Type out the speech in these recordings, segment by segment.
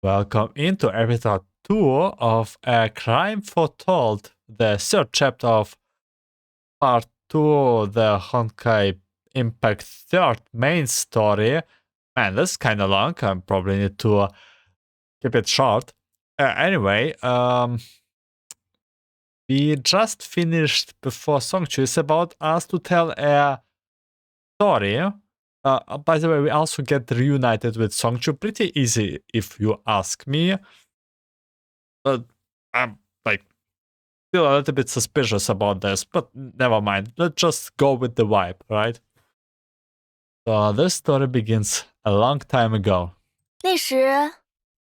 Welcome into episode 2 of A Crime Foretold, the third chapter of part 2, the Honkai Impact third main story. Man, this is kind of long. I probably need to keep it short. Anyway, we just finished before Songque is about us to tell a story. By the way, we also get reunited with Songque pretty easy if you ask me. But I'm still a little bit suspicious about this, but never mind. Let's just go with the vibe, right? So this story begins a long time ago. 那时，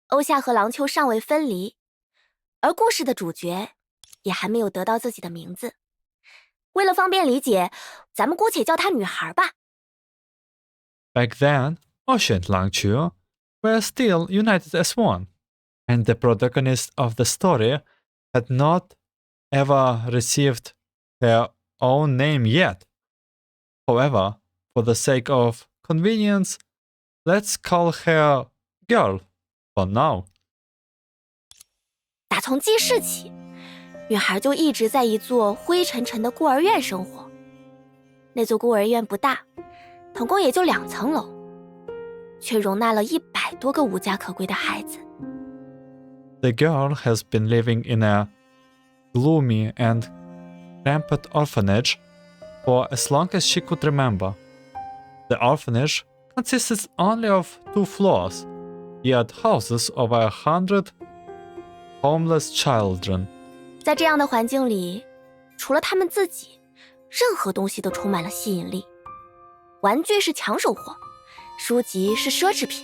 欧夏和廊丘尚未分离，而故事的主角也还没有得到自己的名字。为了方便理解，咱们姑且叫她女孩吧。Back then, Ocean and Langchu were still united as one, and the protagonist of the story had not ever received her own name yet. However, for the sake of convenience, let's call her Girl for now. 打从记事起，女孩就一直在一座灰沉沉的孤儿院生活。那座孤儿院不大，总共也就2层楼，却容纳了100多个无家可归的孩子。The girl has been living in a gloomy and cramped orphanage for as long as she could remember. The orphanage consisted only of 2 floors, yet houses over 100 homeless children. 在这样的环境里，除了他们自己，任何东西都充满了吸引力。玩具是抢手货，书籍是奢侈品，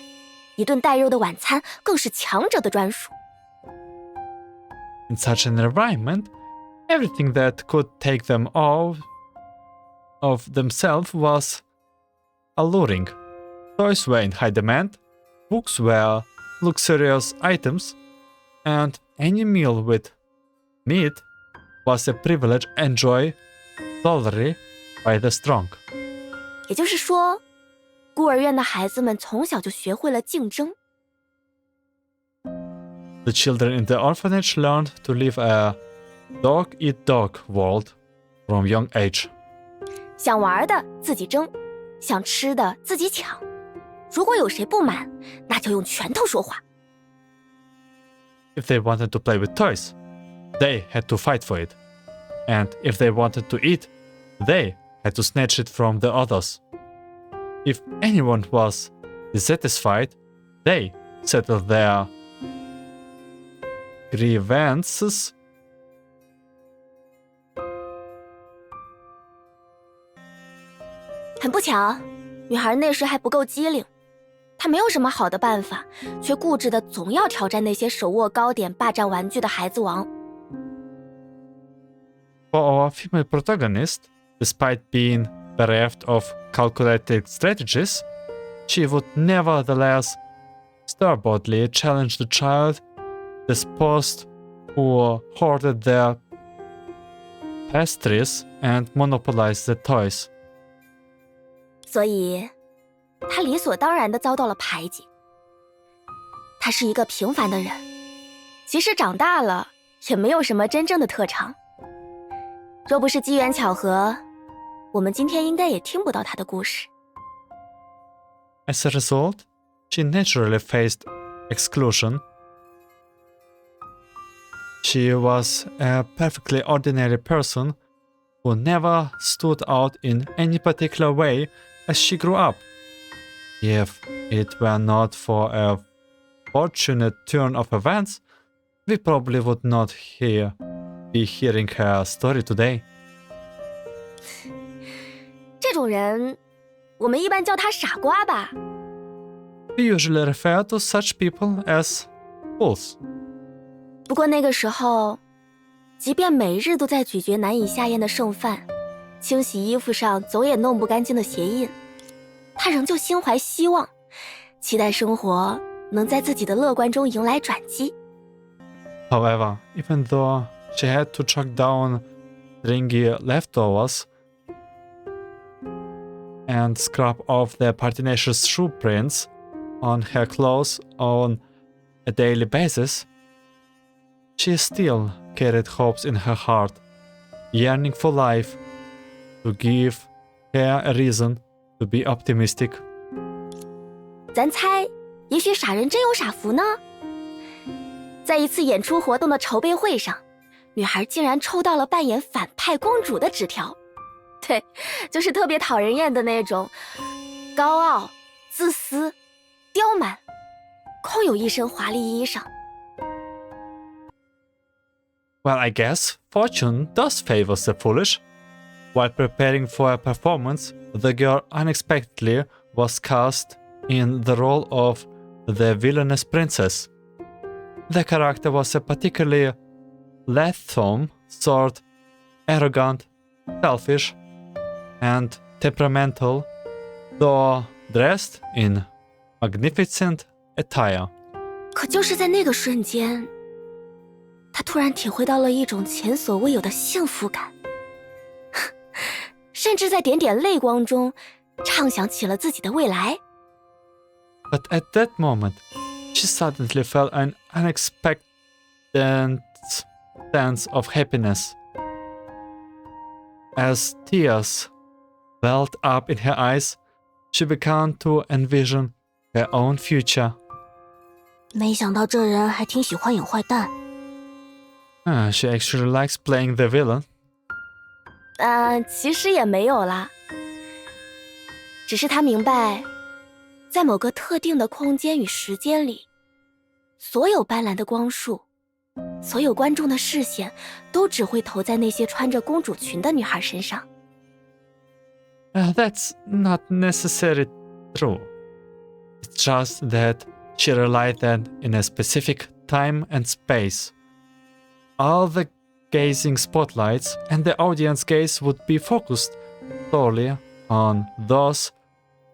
一顿带肉的晚餐更是强者的专属。In such an environment, everything that could take them off of themselves was alluring. Toys were in high demand, books were luxurious items, and any meal with meat was a privilege enjoyed solely by the strong. 也就是说，孤儿院的孩子们从小就学会了竞争。The children in the orphanage learned to live a dog-eat-dog world from young age. 想玩的自己争，想吃的自己抢。如果有谁不满，那就用拳头说话。If they wanted to play with toys, they had to fight for it. And if they wanted to eat, they had to snatch it from the others. If anyone was dissatisfied, they settled their grievances. 很不巧，女孩那时还不够机灵，她没有什么好的办法，却固执的总要挑战那些手握糕点、霸占玩具的孩子王。For our female protagonist, despite being bereft of calculated strategies, she would nevertheless stubbornly challenge the child disposed who hoarded their pastries and monopolized the toys. 所以，她理所当然地遭到了排挤。她是一个平凡的人，即使长大了，也没有什么真正的特长。若不是机缘巧合，我们今天应该也听不到她的故事。As a result, she naturally faced exclusion. She was a perfectly ordinary person who never stood out in any particular way as she grew up. If it were not for a fortunate turn of events, we probably would not be hearing her story today. 这种人，我们一般叫他傻瓜吧。We usually refer to such people as fools. 不过那个时候，即便每日都在咀嚼难以下咽的剩饭，清洗衣服上总也弄不干净的鞋印，他仍旧心怀希望，期待生活能在自己的乐观中迎来转机。However, even though she had to chuck down stringy leftovers and scrub off the pertinacious shoe prints on her clothes on a daily basis, she still carried hopes in her heart, yearning for life, to give her a reason to be optimistic. 咱猜，也许傻人真有傻福呢。在一次演出活动的筹备会上，女孩竟然抽到了扮演反派公主的纸条。对，就是特别讨人厌的那种，高傲、自私、刁蛮，空有一身华丽衣裳。Well, I guess fortune does favor the foolish. While preparing for a performance, the girl unexpectedly was cast in the role of the villainous princess. The character was a particularly loathsome sort, arrogant, selfish, and temperamental, though dressed in magnificent attire. 可就是在那个瞬间，她突然体会到了一种前所未有的幸福感，甚至在点点泪光中畅想起了自己的未来。But at that moment, she suddenly felt an unexpected sense of happiness. As tears welled up in her eyes, she began to envision her own future. 没想到这人还挺喜欢演坏蛋。She actually likes playing the villain. 其实也没有啦，只是她明白，在某个特定的空间与时间里，所有斑斓的光束，所有观众的视线，都只会投在那些穿着公主裙的女孩身上。That's not necessarily true. It's just that she realized that in a specific time and space, all the gazing spotlights and the audience gaze would be focused solely on those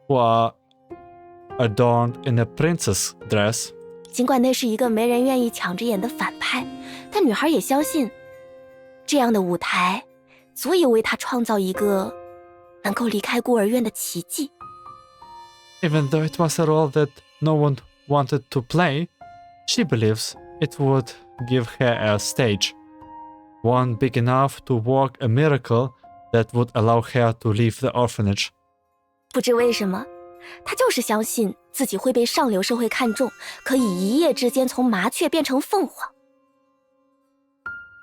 who are adorned in a princess dress. 尽管那是一个没人愿意抢着演的反派，但女孩也相信，这样的舞台足以为她创造一个能够离开孤儿院的奇迹。Even though it was a role that no one wanted to play, she believes it would give her a stage, one big enough to work a miracle that would allow her to leave the orphanage. 不知为什么，她就是相信自己会被上流社会看中，可以一夜之间从麻雀变成凤凰。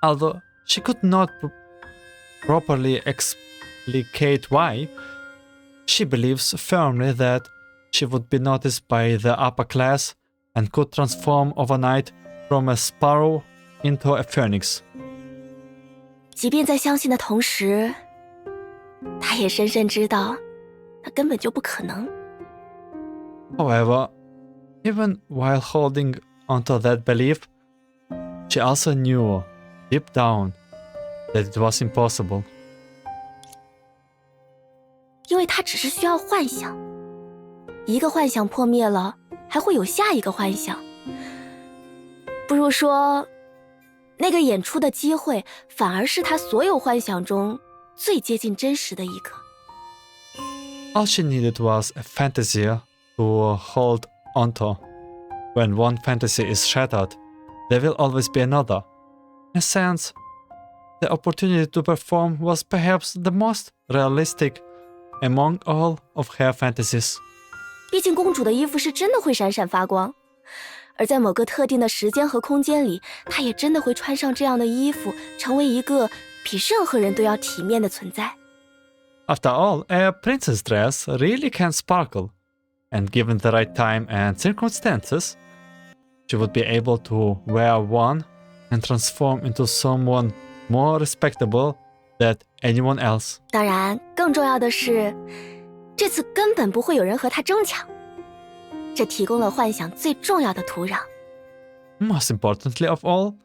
Although she could not properly explicate why, she believes firmly that she would be noticed by the upper class and could transform overnight from a sparrow into a phoenix. 即便在相信的同时，她也深深知道，那根本就不可能。However, even while holding onto that belief, she also knew deep down that it was impossible. 因为她只是需要幻想，一个幻想破灭了，还会有下一个幻想。不如说，那个演出的机会反而是她所有幻想中最接近真实的一个。All she needed was a fantasy to hold onto. When one fantasy is shattered, there will always be another. In a sense, the opportunity to perform was perhaps the most realistic among all of her fantasies. 毕竟公主的衣服是真的会闪闪发光，而在某个特定的时间和空间里，她也真的会穿上这样的衣服，成为一个比任何人都要体面的存在。After all, a princess dress really can sparkle, and given the right time and circumstances, she would be able to wear one and transform into someone more respectable than anyone else. 当然，更重要的是，这次根本不会有人和她争抢，这提供了幻想最重要的土壤。Most importantly of all,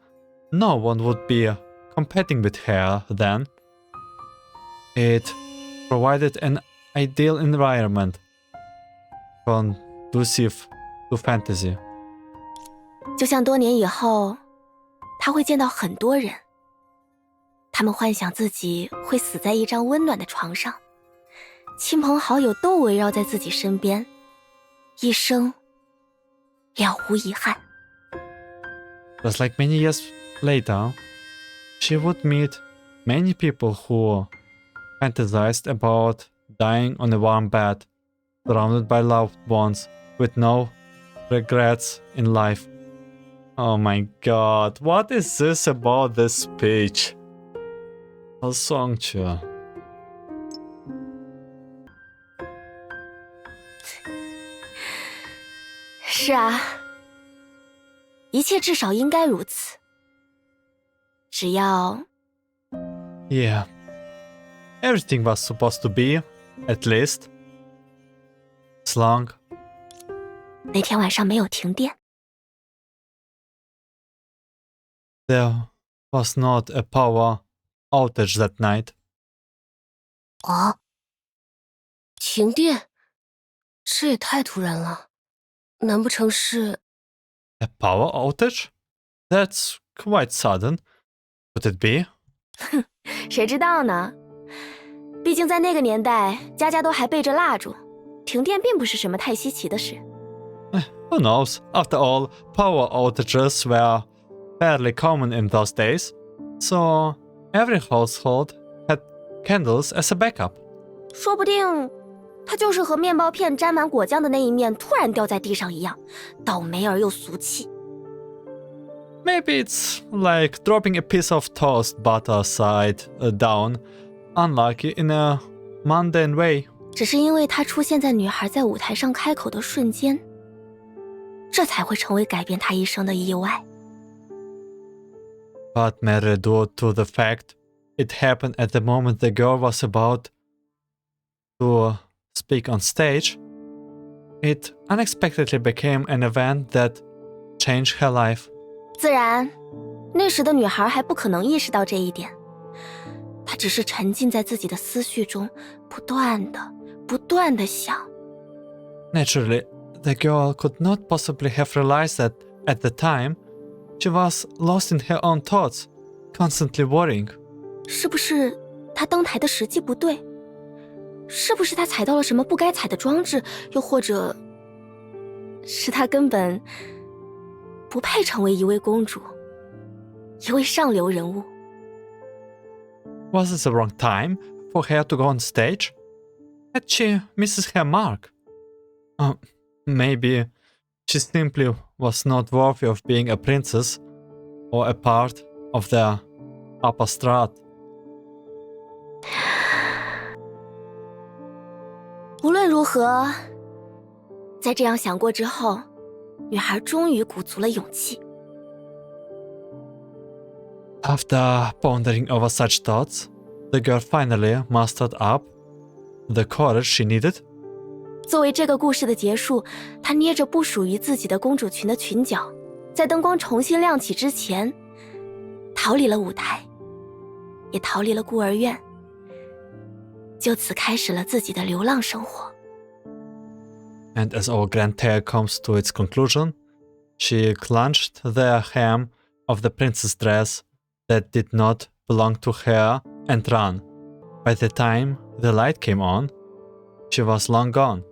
no one would be competing with her then. It provided an ideal environment conducive to fantasy. 就像多年以后，她会见到很多人，他们幻想自己会死在一张温暖的床上，亲朋好友都围绕在自己身边，一生了无遗憾。Just like many years later, she would meet many people who fantasized about dying on a warm bed, surrounded by loved ones, with no regrets in life. Oh my god, what is this about this speech? Songque. 是啊，一切至少应该如此。只要 Yeah. Everything was supposed to be, at least. As long 那天晚上没有停电， there was not a power outage that night. 啊，停电，这也太突然了，难不成是？ A power outage? That's quite sudden. Could it be? 谁知道呢？毕竟在那个年代，家家都还备着蜡烛，停电并不是什么太稀奇的事。Who knows? After all, power outages were fairly common in those days, so every household had candles as a backup. 说不定，它就是和面包片沾满果酱的那一面突然掉在地上一样，倒霉而又俗气。 Maybe it's like dropping a piece of toast butter side down, unlucky in a mundane way. 只是因为它出现在女孩在舞台上开口的瞬间，这才会成为改变她一生的意外。 But merely due to the fact it happened at the moment the girl was about to speak on stage, it unexpectedly became an event that changed her life. 自然，那时的女孩还不可能意识到这一点，她只是沉浸在自己的思绪中，不断地想。 Naturally, the girl could not possibly have realized that at the time, she was lost in her own thoughts, constantly worrying. 是不是她登台的时机不对？是不是她踩到了什么不该踩的装置？又或者，是她根本不配成为一位公主，一位上流人物？ Was it the wrong time for her to go on stage? Had she missed her mark? Maybe she simply was not worthy of being a princess or a part of the upper strat. 无论如何，在这样想过之后，女孩终于鼓足了勇气。 After pondering over such thoughts, the girl finally mustered up the courage she needed. 作为这个故事的结束，她捏着不属于自己的公主裙的裙角，在灯光重新亮起之前，逃离了舞台，也逃离了孤儿院，就此开始了自己的流浪生活。 And as our grand tale comes to its conclusion, she clutched the hem of the princess dress that did not belong to her and ran. By the time the light came on, she was long gone,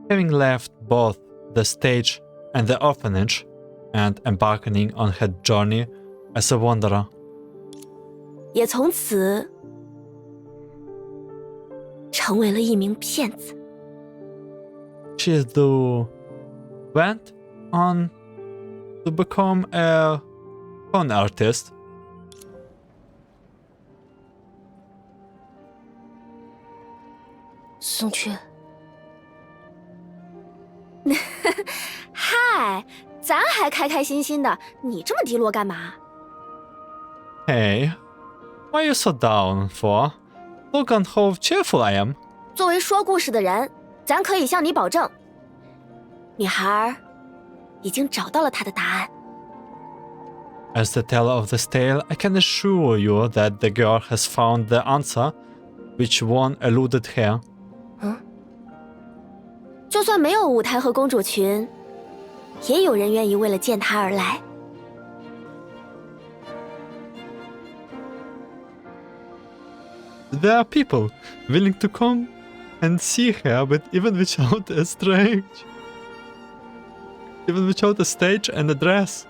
having left both the stage and the orphanage and embarking on her journey as a wanderer. 也从此成为了一名骗子。 She went on to become a con artist. 宋雀，嗨，咱还开开心心的，你这么低落干嘛？ Hey, why are you so down for? Look on how cheerful I am. 作为说故事的人，咱可以向你保证，女孩已经找到了她的答案。 As the teller of this tale, I can assure you that the girl has found the answer which one eluded her. 就算没有舞台和公主裙，也有人愿意为了见她而来。 There are people willing to come and see her, but even without a stage and a dress.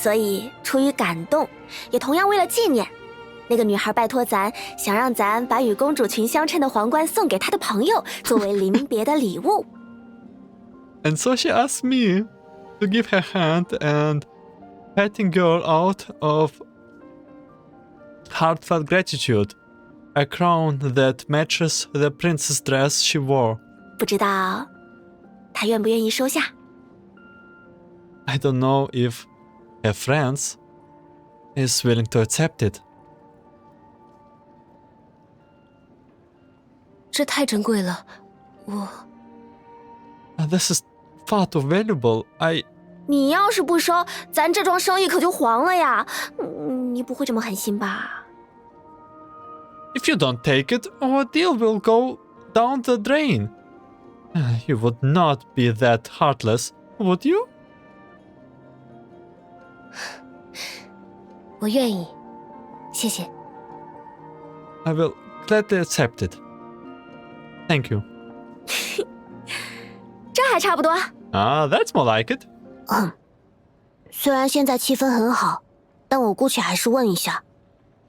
所以出于感动，也同样为了纪念，那个女孩拜托咱，想让咱把与公主裙相称的皇冠送给她的朋友，作为临别的礼物。And so she asked me to give her hand and petting girl out of heartfelt gratitude, a crown that matches the princess dress she wore. 不知道她愿不愿意收下？ I don't know if her friends is willing to accept it. 这太珍贵了，This is far too valuable. 你要是不收，咱这桩生意可就黄了呀！你不会这么狠心吧？ If you don't take it, our deal will go down the drain. You would not be that heartless, would you? 我愿意，谢谢。 I will gladly accept it. Thank you. 这还差不多。That's more like it. 虽然现在气氛很好，但我姑且还是问一下。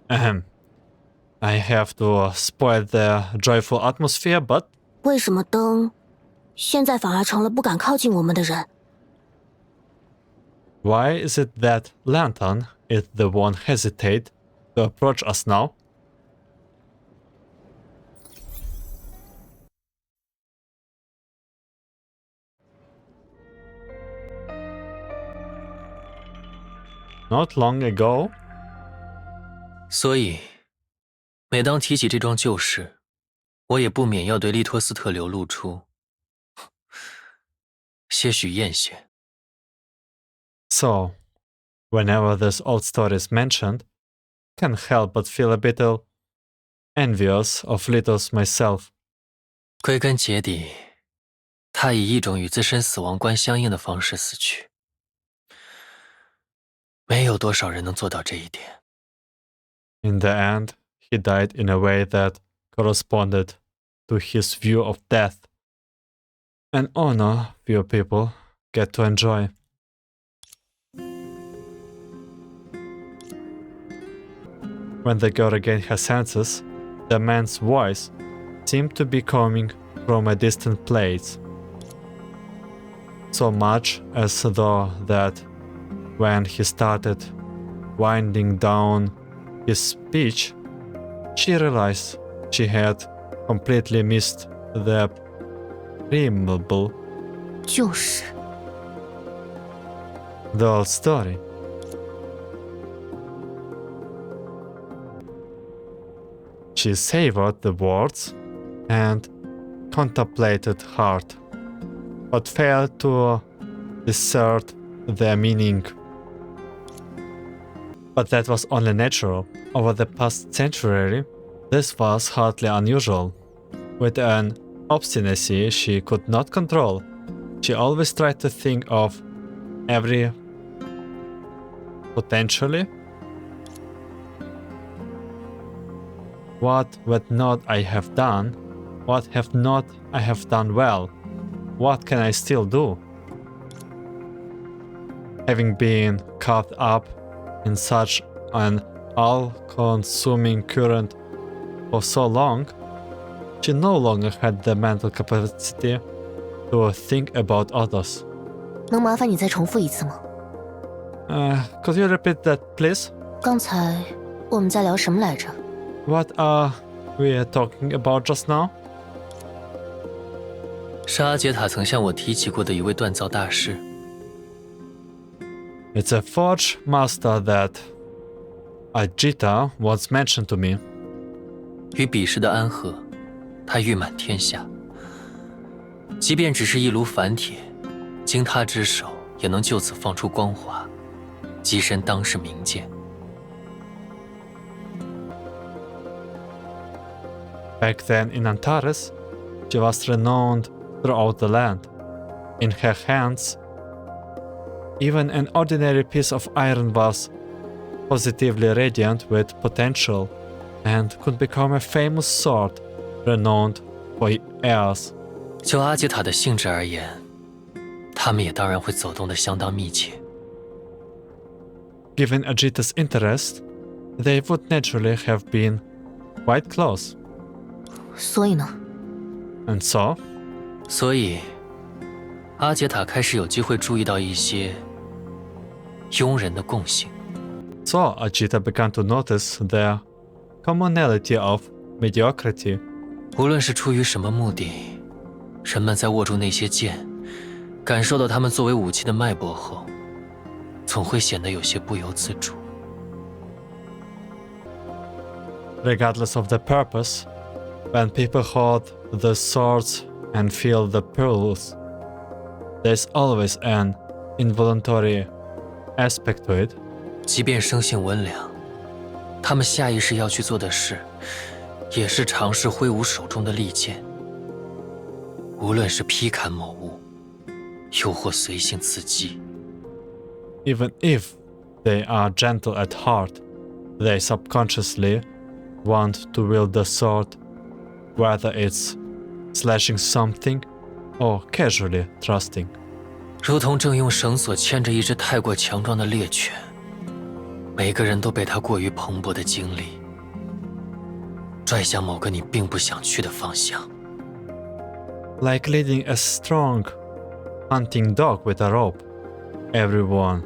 I have to spoil the joyful atmosphere, but 为什么灯现在反而成了不敢靠近我们的人？ why is it that Lantern is the one hesitate to approach us now? Not long ago, 所以，每当提起这桩旧事，我也不免要对利托斯特流露出些许艳羡。so whenever this old story is mentioned, can't help but feel a bit envious of Litos myself. 归根结底，他以一种与自身死亡观相应的方式死去。没有多少人能做到这一点。In the end, he died in a way that corresponded to his view of death, an honor few people get to enjoy. When the girl regained her senses, the man's voice seemed to be coming from a distant place, so much as though that when he started winding down his speech, she realized she had completely missed the preamble, 就是 the old story. She savored the words and contemplated hard, but failed to discern their meaning. But that was only natural. Over the past century, this was hardly unusual. With an obstinacy she could not control, she always tried to think of every potentially. What would not I have done? What have not I have done well? What can I still do? Having been caught up in such an all-consuming current for so long, she no longer had the mental capacity to think about others. 能麻烦你再重复一次吗？ Could you repeat that, please? 刚才我们在聊什么来着？ What are we talking about just now? 是阿杰塔曾向我提起过的一位锻造大师。 It's a forge master that Ajitas once mentioned to me. 与彼时的安和，他誉满天下。即便只是一炉凡铁，经他之手，也能就此放出光华，跻身当世名剑。 Back then in Antares, she was renowned throughout the land. In her hands, even an ordinary piece of iron was positively radiant with potential and could become a famous sword renowned for years. 就阿杰塔的性质而言，他们也当然会走动得相当密切。given Ajitas' interest, they would naturally have been quite close. 所以呢？ And so, 所以，阿杰塔开始有机会注意到一些庸人的共性。so Ajita began to notice their commonality of mediocrity. 无论是出于什么目的，人们在握住那些剑，感受到它们作为武器的脉搏后，总会显得有些不由自主。 Regardless of the purpose, when people hold the swords and feel the pulse, there's always an involuntary aspect to it. 即便生性温良，他们下意识要去做的事，也是尝试挥舞手中的利剑。无论是劈砍某物，又或随性刺激。 Even if they are gentle at heart, they subconsciously want to wield the sword, whether it's slashing something or casually thrusting. 如同正用绳索牵着一只太过强壮的猎犬，每个人都被它过于蓬勃的精力拽向某个你并不想去的方向。 Like leading a strong hunting dog with a rope, everyone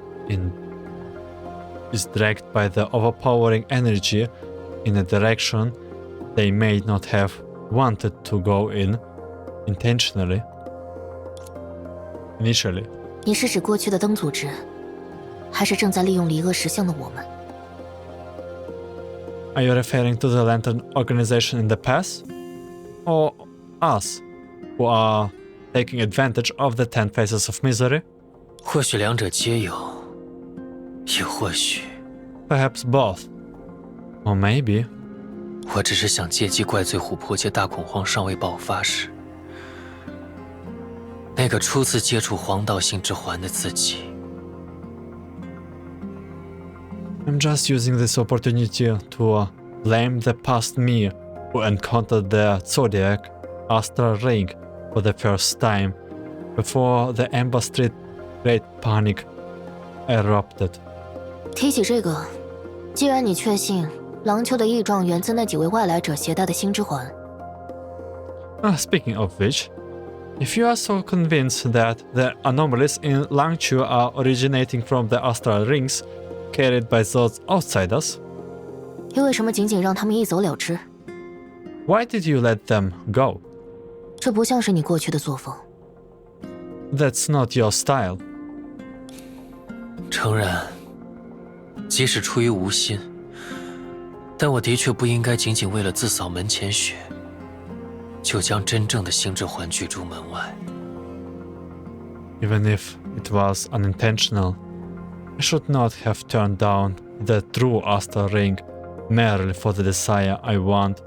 is dragged by the overpowering energy in a direction they may not have wanted to go in intentionally. Initially. 你是指过去的灯组织，还是正在利用离恶实相的我们？ Are you referring to the Lantern organization in the past? Or us, who are taking advantage of the 10 Faces of Misery? 或许两者皆有，也或许 Perhaps both. Or maybe. 我只是想借机怪罪琥珀界大恐慌尚未爆发时，那个初次接触黄道性之环的自己。 I'm just using this opportunity to blame the past me who encountered the Zodiac Astral Ring for the first time before the Amber Street Great Panic erupted. 提起这个，既然你确信廊丘的异状源自那几位外来者携带的星之环， Speaking of which, if you are so convinced that the anomalies in Langchu are originating from the astral rings carried by those outsiders, 又为什么仅仅让他们一走了之？ why did you let them go? 这不像是你过去的作风。 That's not your style. 诚然，即使出于无心，但我的确不应该仅仅为了自扫门前雪，就将真正的星之环拒诸门外。 Even if it was unintentional, I should not have turned down the true astral ring merely for the desire I want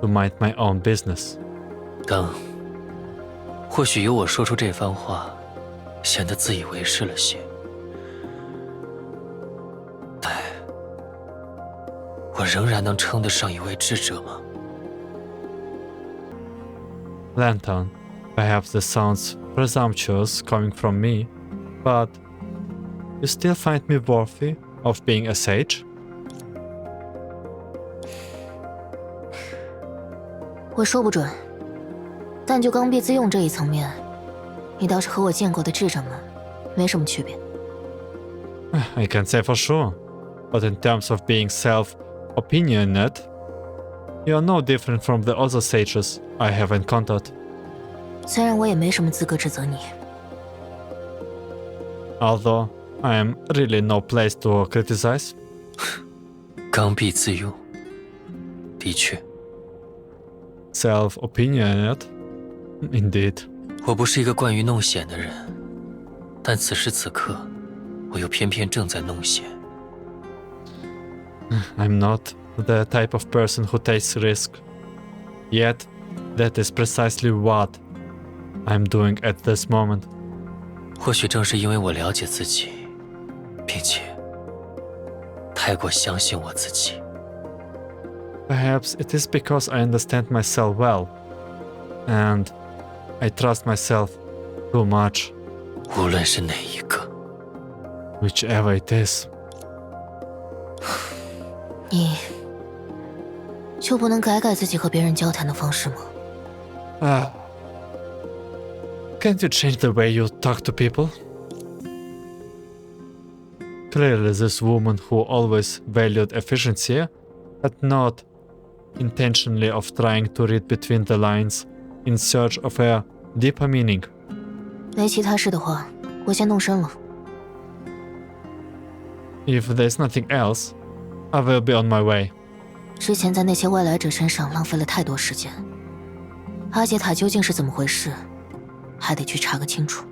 to mind my own business. 等，或许由我说出这番话，显得自以为是了些。但我仍然能称得上一位智者吗？ Lantern, perhaps this sounds presumptuous coming from me, but you still find me worthy of being a sage? 我说不准，但就刚愎自用这一层面，你倒是和我见过的智者们没什么区别。 I can't say for sure, but in terms of being self-opinionate, you are no different from the other sages I have encountered. 虽然我也没什么资格指责你， Although I am really no place to criticize. 刚愎自用，的确， Self-opinionate? Indeed. 我不是一个惯于弄险的人，但此时此刻，我又偏偏正在弄险。 I'm not the type of person who takes risk. Yet, that is precisely what I'm doing at this moment. 或许正是因为我了解自己，并且太过相信我自己。 Perhaps it is because I understand myself well, and I trust myself too much. 无论是哪一个， Whichever it is. 你就不能改改自己和别人交谈的方式吗？ Can't you change the way you talk to people? Clearly, this woman who always valued efficiency had not intentionally of trying to read between the lines in search of a deeper meaning. 没其他事的话，我先动身了。 If there's nothing else, I will be on my way. 之前在那些外来者身上浪费了太多时间，阿杰塔究竟是怎么回事，还得去查个清楚。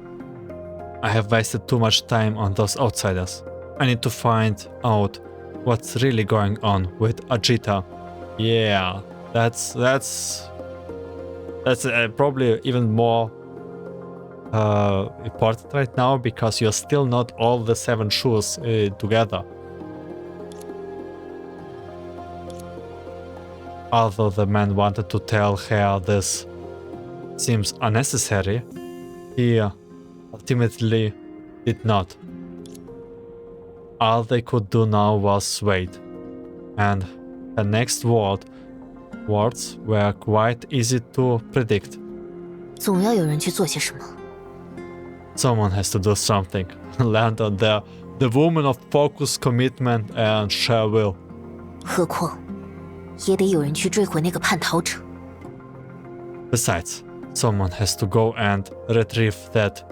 I have wasted too much time on those outsiders. I need to find out what's really going on with Ajita. Yeah, that's probably even more important right now because you're still not all the 7 Shus together. Although the man wanted to tell her this seems unnecessary, he ultimately did not. All they could do now was wait, and the next words were quite easy to predict. 总要有人去做些什么。 Someone has to do something. Land on the woman of focus, commitment, and sheer will. 何况，也得有人去追回那个叛逃者。 Besides, someone has to go and retrieve that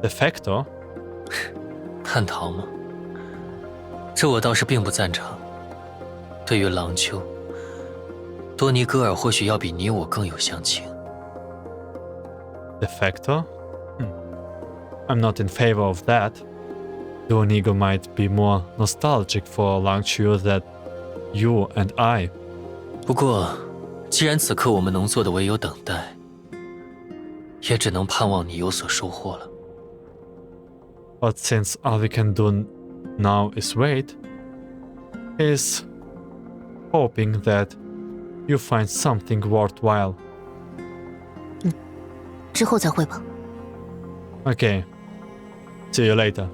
defector. 叛逃吗？这我倒是并不赞成。对于郎丘，多尼戈尔或许要比你我更有乡情。 Defector? I'm not in favor of that. Donigo might be more nostalgic for Langqiu than you and I. 不过，既然此刻我们能做的唯有等待，也只能盼望你有所收获了。 But since all we can do now is wait, is hoping that you find something worthwhile. 之后再会吧。 Okay. See you later.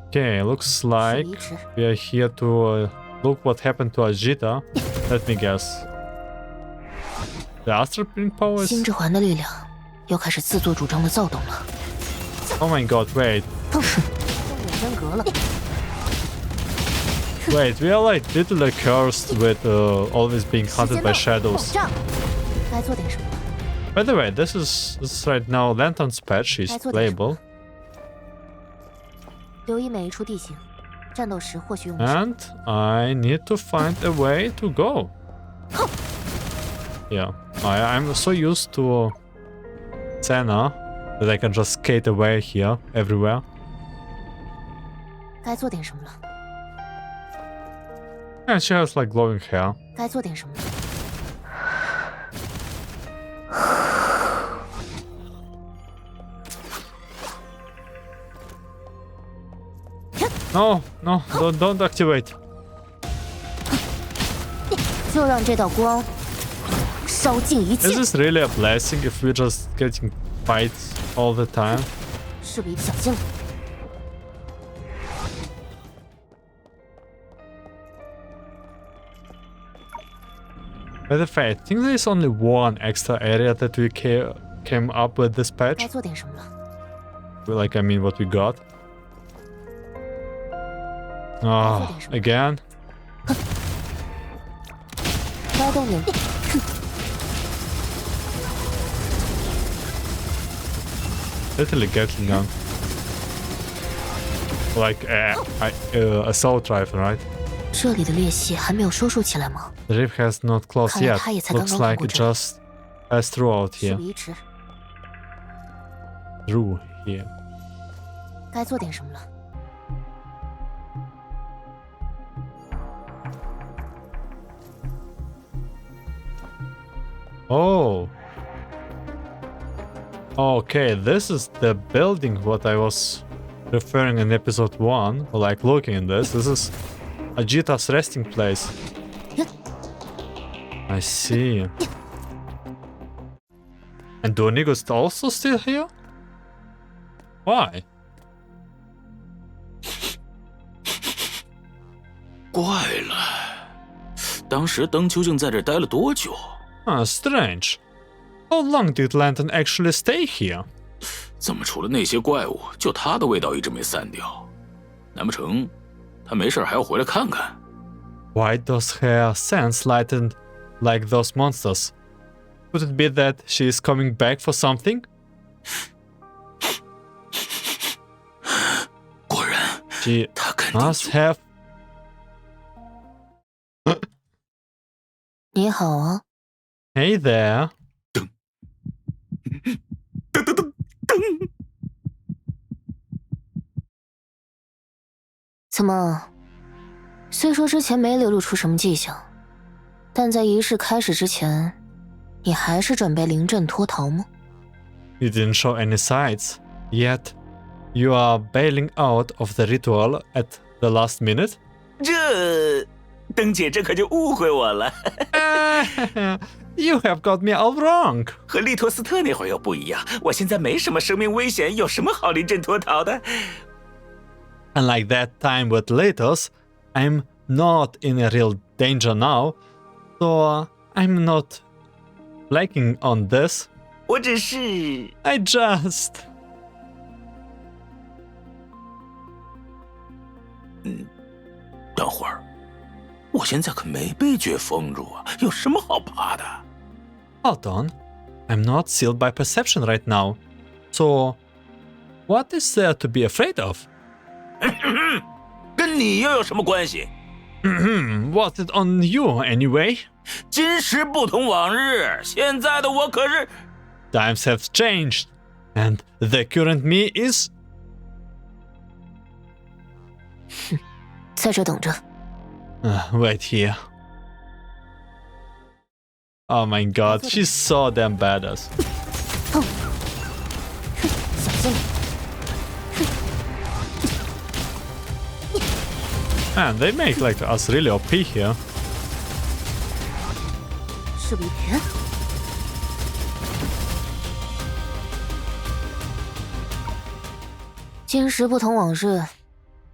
Okay, looks like we are here to look what happened to Ajita. Let me guess. The Astral Pin powers? 心之环的力量又开始自作主张的躁动了。 Oh my god, wait. 都有人格了。 Wait, we are like literally cursed with always being hunted by shadows. 该做点什么？ By the way, this is right now Lantern's patch is playable. 留意每一处地形，战斗时或许用得 And I need to find a way to go. Yeah, I'm so used to SENA that I can just skate away here, everywhere. 该做点什么了？ And she has like glowing hair. 该做点什么了？ No, no, don't activate. 就让这道光烧尽一切。 Is this really a blessing if we're just getting fights all the time? 是不是小心了？ By the way, I think there's only one extra area that we came up with this 该 patch. 做点什么了？ Like, I mean, what we got. Ah, again. 该动点。 Literally getting gun. Like assault rifle, right? 这里的裂隙还没有收束起来吗？ The rift has not closed 看来 yet. 他也才刚 Looks 刚 like 过 it 这里。 just passed through out 事 here. 不宜迟， Through here. 该做点什么了？ Oh. Okay, this is the building what I was referring in episode 1. Like looking at this. This is Ajitas' resting place. I see. And Donigo is also still here? Why? 怪了，当时灯究竟在这待了多久？ Strange. How long did Lantern actually stay here? 怎么除了那些怪物，就它的味道一直没散掉？难不成它没事还要回来看看？ Why does her sense lighten like those monsters? Could it be that she is coming back for something? 果然， She 它肯定 must have. 你好啊， Hey there. 怎么？虽说之前没流露出什么迹象，但在仪式开始之前，你还是准备临阵脱逃吗？ You didn't show any signs, yet you are bailing out of the ritual at the last minute? 这灯姐这可就误会我了。You have got me all wrong. 和利托斯特那会儿又不一样，我现在没什么生命危险，有什么好临阵脱逃的？ Unlike that time with Latos, I'm not in a real danger now, so I'm not flagging on this. 我只是…… I just... 等会儿，我现在可没被绝封住啊，有什么好怕的？ Hold on. I'm not sealed by perception right now. So, what is there to be afraid of? 跟你又有什么关系？ What's it on you anyway? 今时不同往日，现在的我可是…… Times have changed, and the current me is... 在这等着。Wait here. Oh my god, she's so damn badass. 小心！ Man, they make like us really OP here. 是不是别？今时不同往日，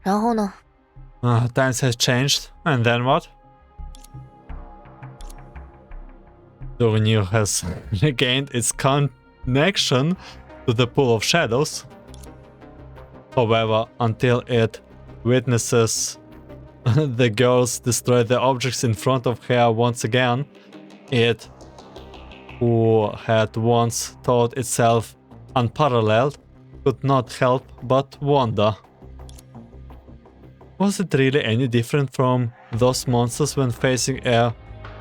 然后呢？ Times has changed, and then what? The Renew has regained its connection to the pool of shadows. However, until it witnesses the girls destroy the objects in front of her once again, it, who had once thought itself unparalleled, could not help but wonder. Was it really any different from those monsters when facing a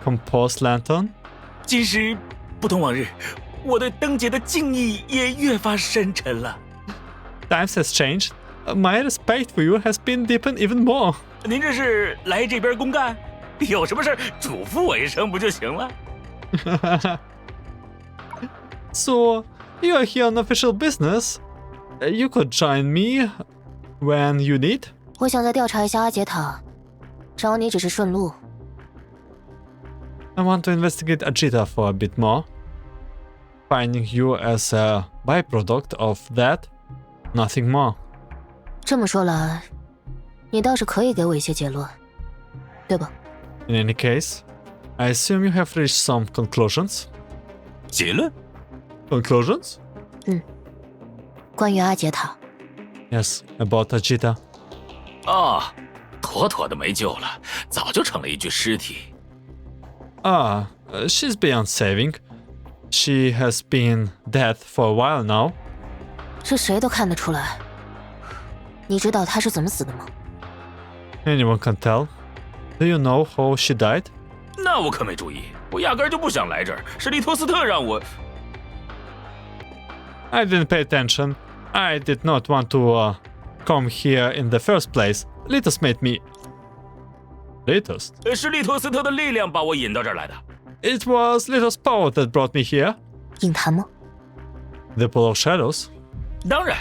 composed lantern? 今时不同往日，我对灯姐的敬意也越发深沉了。 Times has changed. My respect for you has been deepened even more. 您这是来这边公干？有什么事嘱咐我一声不就行了？ So, you are here on official business. You could join me when you need. 我想再调查一下阿杰塔，找你只是顺路。 I want to investigate Ajitas for a bit more. Finding you as a byproduct of that, nothing more. 这么说来，你倒是可以给我一些结论，对吧？ In any case, I assume you have reached some conclusions. 结论？ Conclusions? 关于阿杰塔， Yes, about Ajitas. 啊，妥妥的没救了，早就成了一具尸体。 She's beyond saving. She has been dead for a while now. 这谁都看得出来。你知道她是怎么死的吗？ Anyone can tell. Do you know how she died? 那我可没注意，我压根就不想来这儿，是利托斯特让我…… I didn't pay attention. I did not want to come here in the first place. Litos made me. Litos? 是利托斯特的力量把我引到这儿来的。 It was Litos' power that brought me here. 影坛吗？ The pool of shadows. 当然，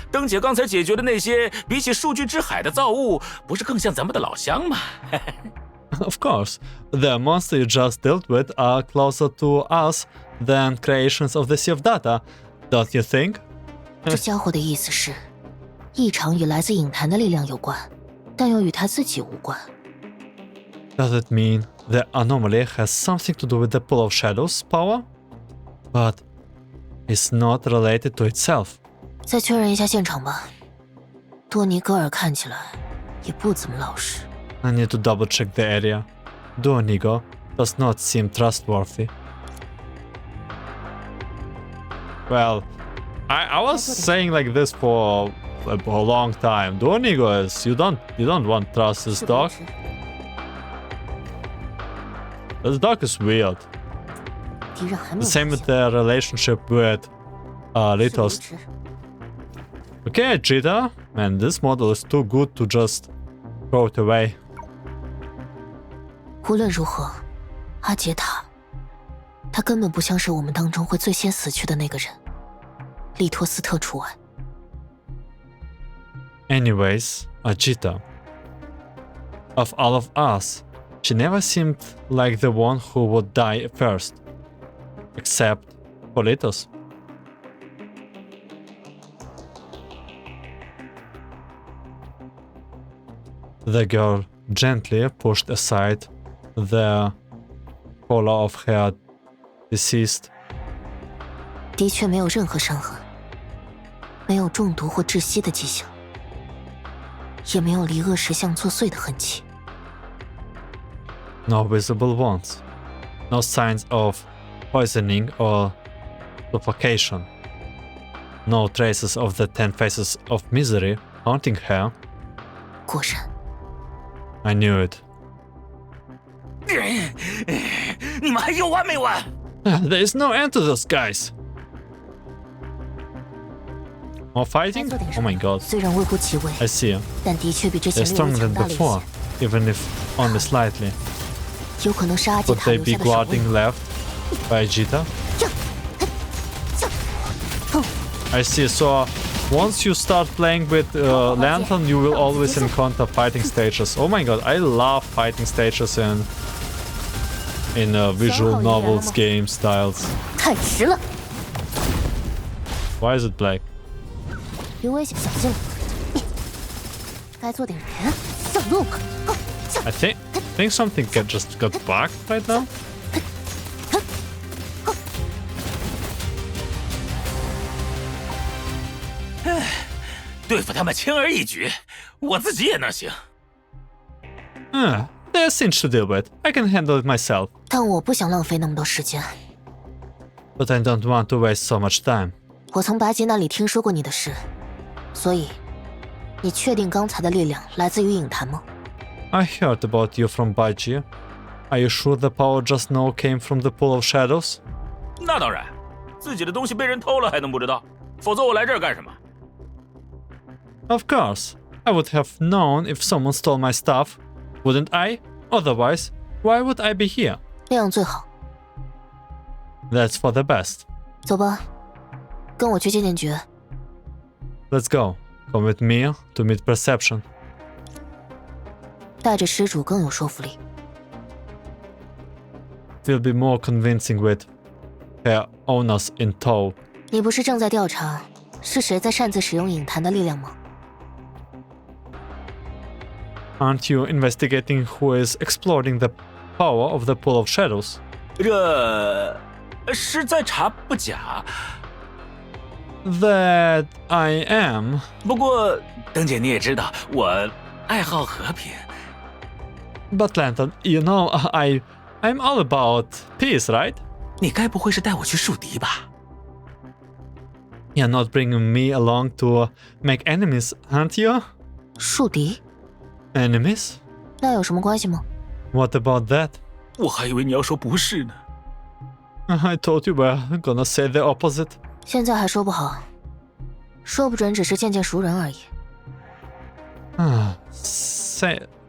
灯姐刚才解决的那些，比起数据之海的造物，不是更像咱们的老乡吗？ Of course, the monsters you just dealt with are closer to us than creations of the Sea of Data, don't you think? 这家伙的意思是，异常与来自影坛的力量有关，但又与他自己无关。Does it mean the anomaly has something to do with the Pool of Shadows power? But it's not related to itself. 再确认一下现场吧。多尼戈尔看起来也不怎么老实。I need to double check the area. Donigo does not seem trustworthy. Well, I was saying like this for a long time. Donigo is you don't want to trust this dog. This dog is weird. 敌人还没 The 有 same 发 with 现 the relationship with 事不宜 Litos. 迟 Okay, Ajita, man, this model is too good to just throw it away. 无论如何，阿杰塔，他根本不像是我们当中会最先死去的那个人，利托斯特除外。 Anyways, Ajita. Of all of us, she never seemed like the one who would die first. Except for Litos. The girl gently pushed aside the collar of her deceased. 的确没有任何伤痕，没有中毒或窒息的迹象，也没有离恶石像作祟的痕迹。 No visible wounds. No signs of poisoning or suffocation. No traces of the 10 faces of misery haunting her. 果然， I knew it. 你们还有完没完？ There is no end to those guys. More 该 fighting? 做点 Oh 什么 my god. 虽然微乎其微， I see. 但的确比之 They're 前略微 stronger 强 than 大了一 before, 些。 even if only slightly. 有可能是阿杰 Could 塔 they 留 be 下的守卫。 guarding left by Ajita? I see. So once you start playing with Lantern, you will always encounter fighting stages. Oh my god, I love fighting stages in visual novels, game styles. 太迟了， Why is it black? 有危险，小心了。该做点人，上路吧。 I think something just got bugged right now. 对付他们轻而易举，我自己也能行。 There's cinch to deal with. I can handle it myself. 但我不想浪费那么多时间。 But I don't want to waste so much time. 我从白吉那里听说过你的事，所以，你确定刚才的力量来自于影坛吗？ I heard about you from Baiji. Are you sure the power just now came from the Pool of Shadows? 那当然，自己的东西被人偷了还能不知道？否则我来这儿干什么？ Of course. I would have known if someone stole my stuff, wouldn't I? Otherwise, why would I be here? 那样最好。 That's for the best. 走吧，跟我去见见绝。 Let's go. Come with me to meet Perception. 带着施主更有说服力。 Will be more convincing with her owners in tow. 你不是正在调查是谁在擅自使用影坛的力量吗？ Aren't you investigating who is exploiting the power of the Pool of Shadows? 这是在查不假。 That I am. 不过，灯姐你也知道，我爱好和平。 But Lantern, you know, I'm all about peace, right? 你该不会是带我去树敌吧？ You're not bringing me along to make enemies, aren't you? 树敌？ Enemies? 那有什么关系吗？ What about that? 我还以为你要说不是呢。 I thought you were gonna say the opposite. 现在还说不好，说不准只是见见熟人而已。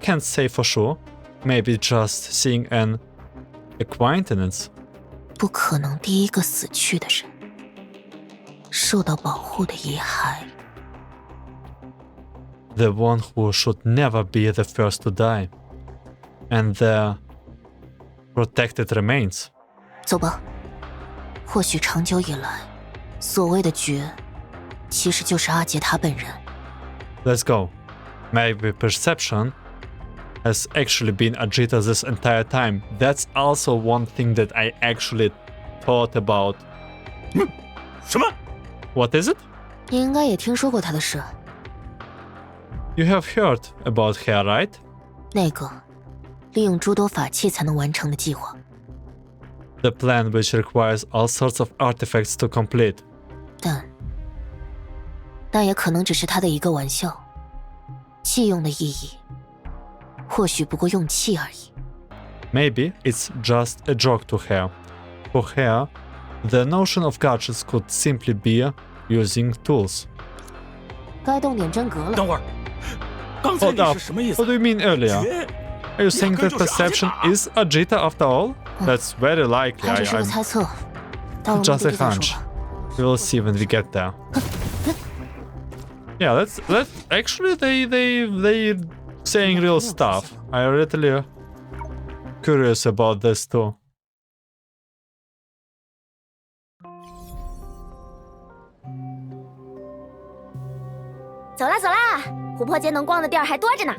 Can't say for sure. Maybe just seeing an acquaintance. 不可能第一个死去的人，受到保护的遗骸。 The one who should never be the first to die. And the protected remains. 走吧。或许长久以来，所谓的绝，其实就是阿杰他本人。 Let's go. Maybe Perception has actually been Ajitas this entire time. That's also one thing that I actually thought about. 什么？ What is it? 你应该也听说过他的事， You have heard about her, right? 那个利用诸多法器才能完成的计划。 The plan which requires all sorts of artifacts to complete. 但也可能只是他的一个玩笑，器用的意义，或许不过用气而已。 Maybe it's just a joke to her. For her, the notion of gadgets could simply be using tools. 该动点真格了。等会儿，刚才 Hold 你 up. 是什么意思 What？do you mean earlier? 绝 Are you saying that perception is Ajita after all? That's very likely. 还只是个 I'm 猜测，到了目 just 的 a 地再说 hunch. 吧。 We'll see when we get there. Yeah, let's actually they saying real stuff. I really curious about this too. 走啦走啦，琥珀街能逛的地儿还多着呢。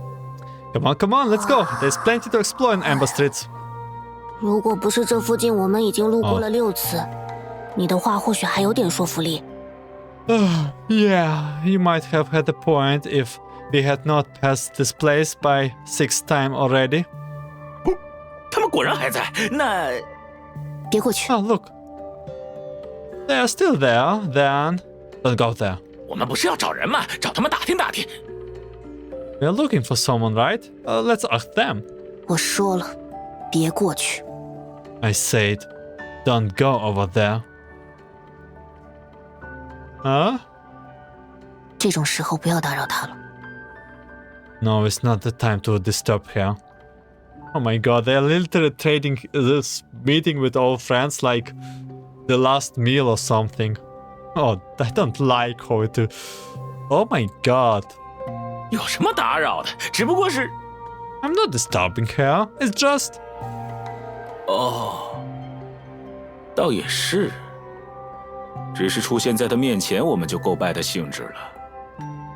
Come on, let's go. There's plenty to explore in Amber Street. 如果不是这附近我们已经路过了6次，你的话或许还有点说服力。 Yeah, you might have had a point if we had not passed this place by 6th time already. 他们果然还在。那别过去， Oh, look. They are still there, then don't go there. 我们不是要找人吗？找他们打听打听。 We are looking for someone, right? Let's ask them. 我说了，别过去。 I said, don't go over there. Huh? 这种时候不要打扰他了。 No, it's not the time to disturb her. Oh my god, they are literally trading this meeting with old friends like the last meal or something. Oh, I don't like how it... Oh my god. 有什么打扰的？只不过是…… I'm not disturbing her. It's just... 哦，倒也是。只是出现在他面前，我们就够败的兴致了。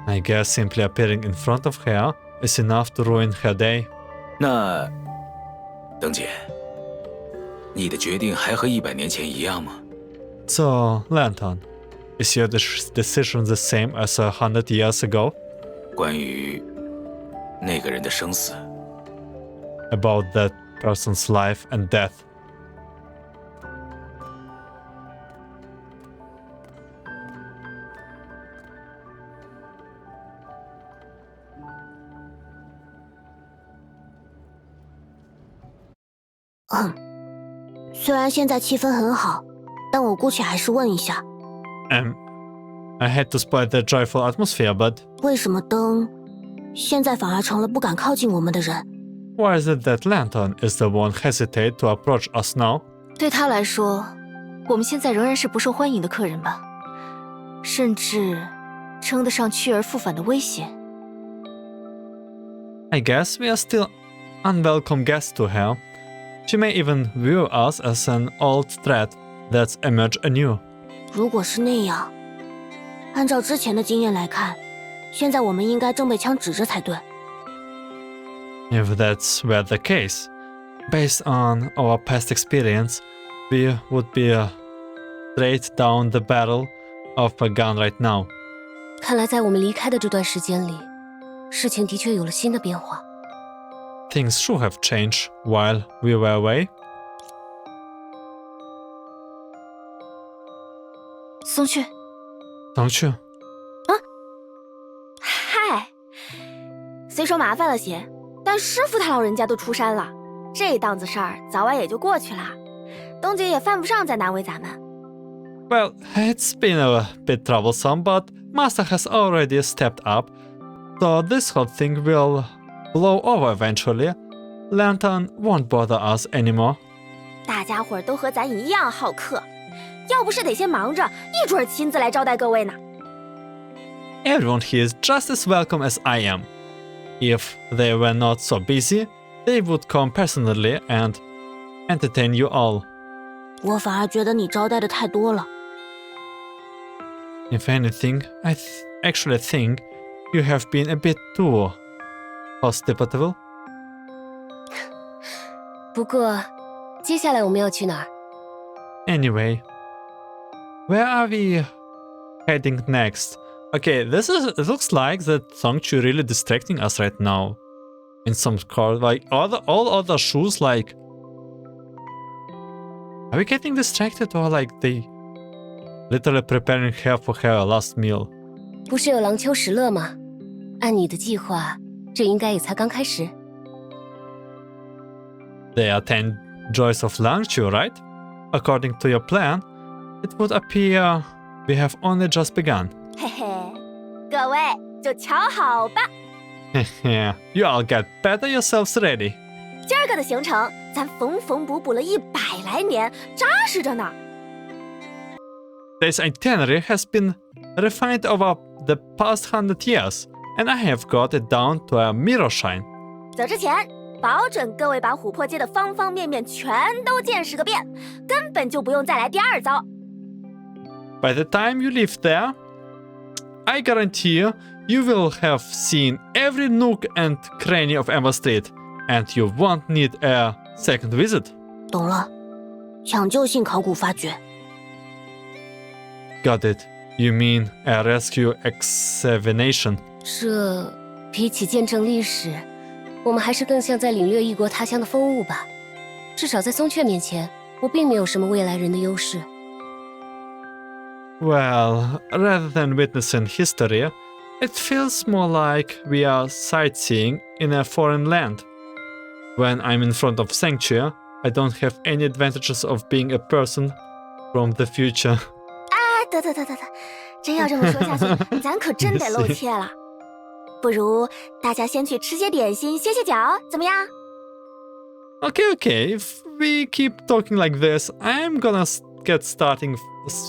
I guess simply appearing in front of her is enough to ruin her day. 那，邓姐，你的决定还和100年前一样吗？ So, Lantern, is your decision the same as 100 years ago? 关于那个人的生死， About that person's life and death. 虽然现在气氛很好，但我姑且还是问一下， I had to spoil the joyful atmosphere, but 为什么灯现在反而成了不敢靠近我们的人？ why is it that Lantern is the one hesitate to approach us now? 对他来说，我们现在仍然是不受欢迎的客人吧，甚至称得上去而复返的威胁。 I guess we are still unwelcome guests to her. She may even view us as an old threat that's emerged anew. 如果是那样，按照之前的经验来看，现在我们应该正被枪指着才对。 If that's were the case, based on our past experience, we would be straight down the barrel of a gun right now. 看来在我们离开的这段时间里，事情的确有了新的变化。 Things should have changed while we were away. 松雀， Don't you? 嗨，虽说麻烦了些，但师傅他老人家都出山了，这档子事儿早晚也就过去了。东姐也犯不上再难为咱们。 Well, it's been a bit troublesome, but Master has already stepped up, so this whole thing will blow over eventually. Lantern won't bother us anymore. 大家伙儿都和咱一样好客，要不是得先忙着，一准儿亲自来招待各位呢。 Everyone here is just as welcome as I am. If they were not so busy, they would come personally and entertain you all. 我反而觉得你招待的太多了。 If anything, I actually think you have been a bit too hospitable. 不过，接下来我们要去哪儿？ Anyway, where are we heading next? Okay, it looks like that Songque really distracting us right now. In some cars, like all other shoes, like, are we getting distracted or like they literally preparing her for her last meal? 不是有廊丘石勒吗？按你的计划，这应该也才刚开始。There are 10 joys of Langchu, right? According to your plan, it would appear we have only just begun. 嘿嘿，各位就瞧好吧， You all get better yourselves ready. 今儿个的行程咱缝缝补补了100来年，扎实着呢。 This itinerary has been refined over the past 100 years, and I have got it down to a mirror shine. 走之前，保准各位把琥珀街的方方面面全都见识个遍，根本就不用再来第二遭。 By the time you leave there, I guarantee you will have seen every nook and cranny of Emma Street, and you won't need a second visit. 懂了，抢救性考古发掘。 Got it. You mean a rescue examination? 这比起见证历史，我们还是更像在领略异国他乡的风物吧。至少在松雀面前，我并没有什么未来人的优势。 Well, rather than witnessing history, it feels more like we are sightseeing in a foreign land. When I'm in front of Sanctuary, I don't have any advantages of being a person from the future. 得，真要这么说下去，咱可真得露怯了。不如大家先去吃些点心，歇歇脚，怎么样？ Okay, if we keep talking like this, I'm gonna get starting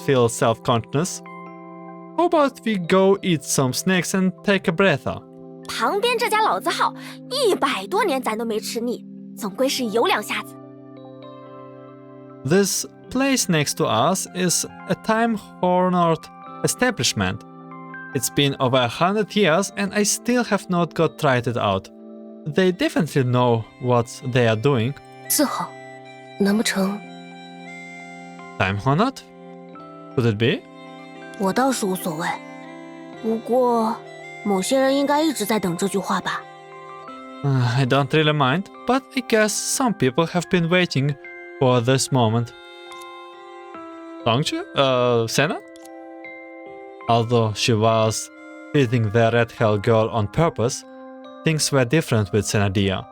feel self-conscious. How about we go eat some snacks and take a breather? 旁边这家老字号，100多年咱都没吃腻，总归是有两下子。 This place next to us is a time-honored establishment. It's been over 100 years and I still have not got tried it out. They definitely know what they are doing. 字号，难不成 Time-honored? Could it be? 我倒是无所谓，不过某些人应该一直在等这句话吧。 I don't really mind, but I guess some people have been waiting for this moment. Songque? SENA? Although she was feeding the red hell girl on purpose, things were different with Senadia.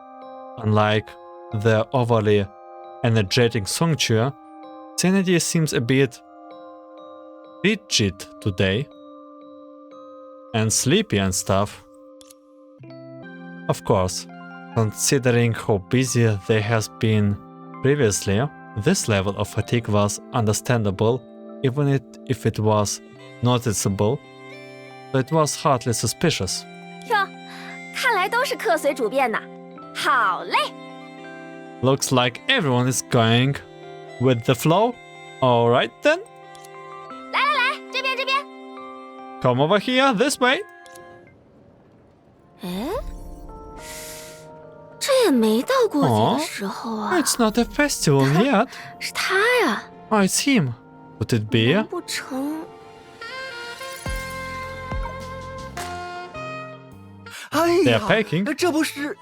Unlike the overly energetic Songque, Senadia seems a bit rigid today. And sleepy and stuff. Of course, considering how busy they has been previously, this level of fatigue was understandable, even if it was noticeable, but it was hardly suspicious. 哟，看来都是客随主便呐。好嘞， Looks like everyone is going with the flow. Alright then, 来，这边。 come over here, this way. 哎，这也没到过节的时候啊。 It's not a festival yet. 是他呀， Oh, it's him. Could it be? 难不成？ 哎 They're 呀， packing. 这不是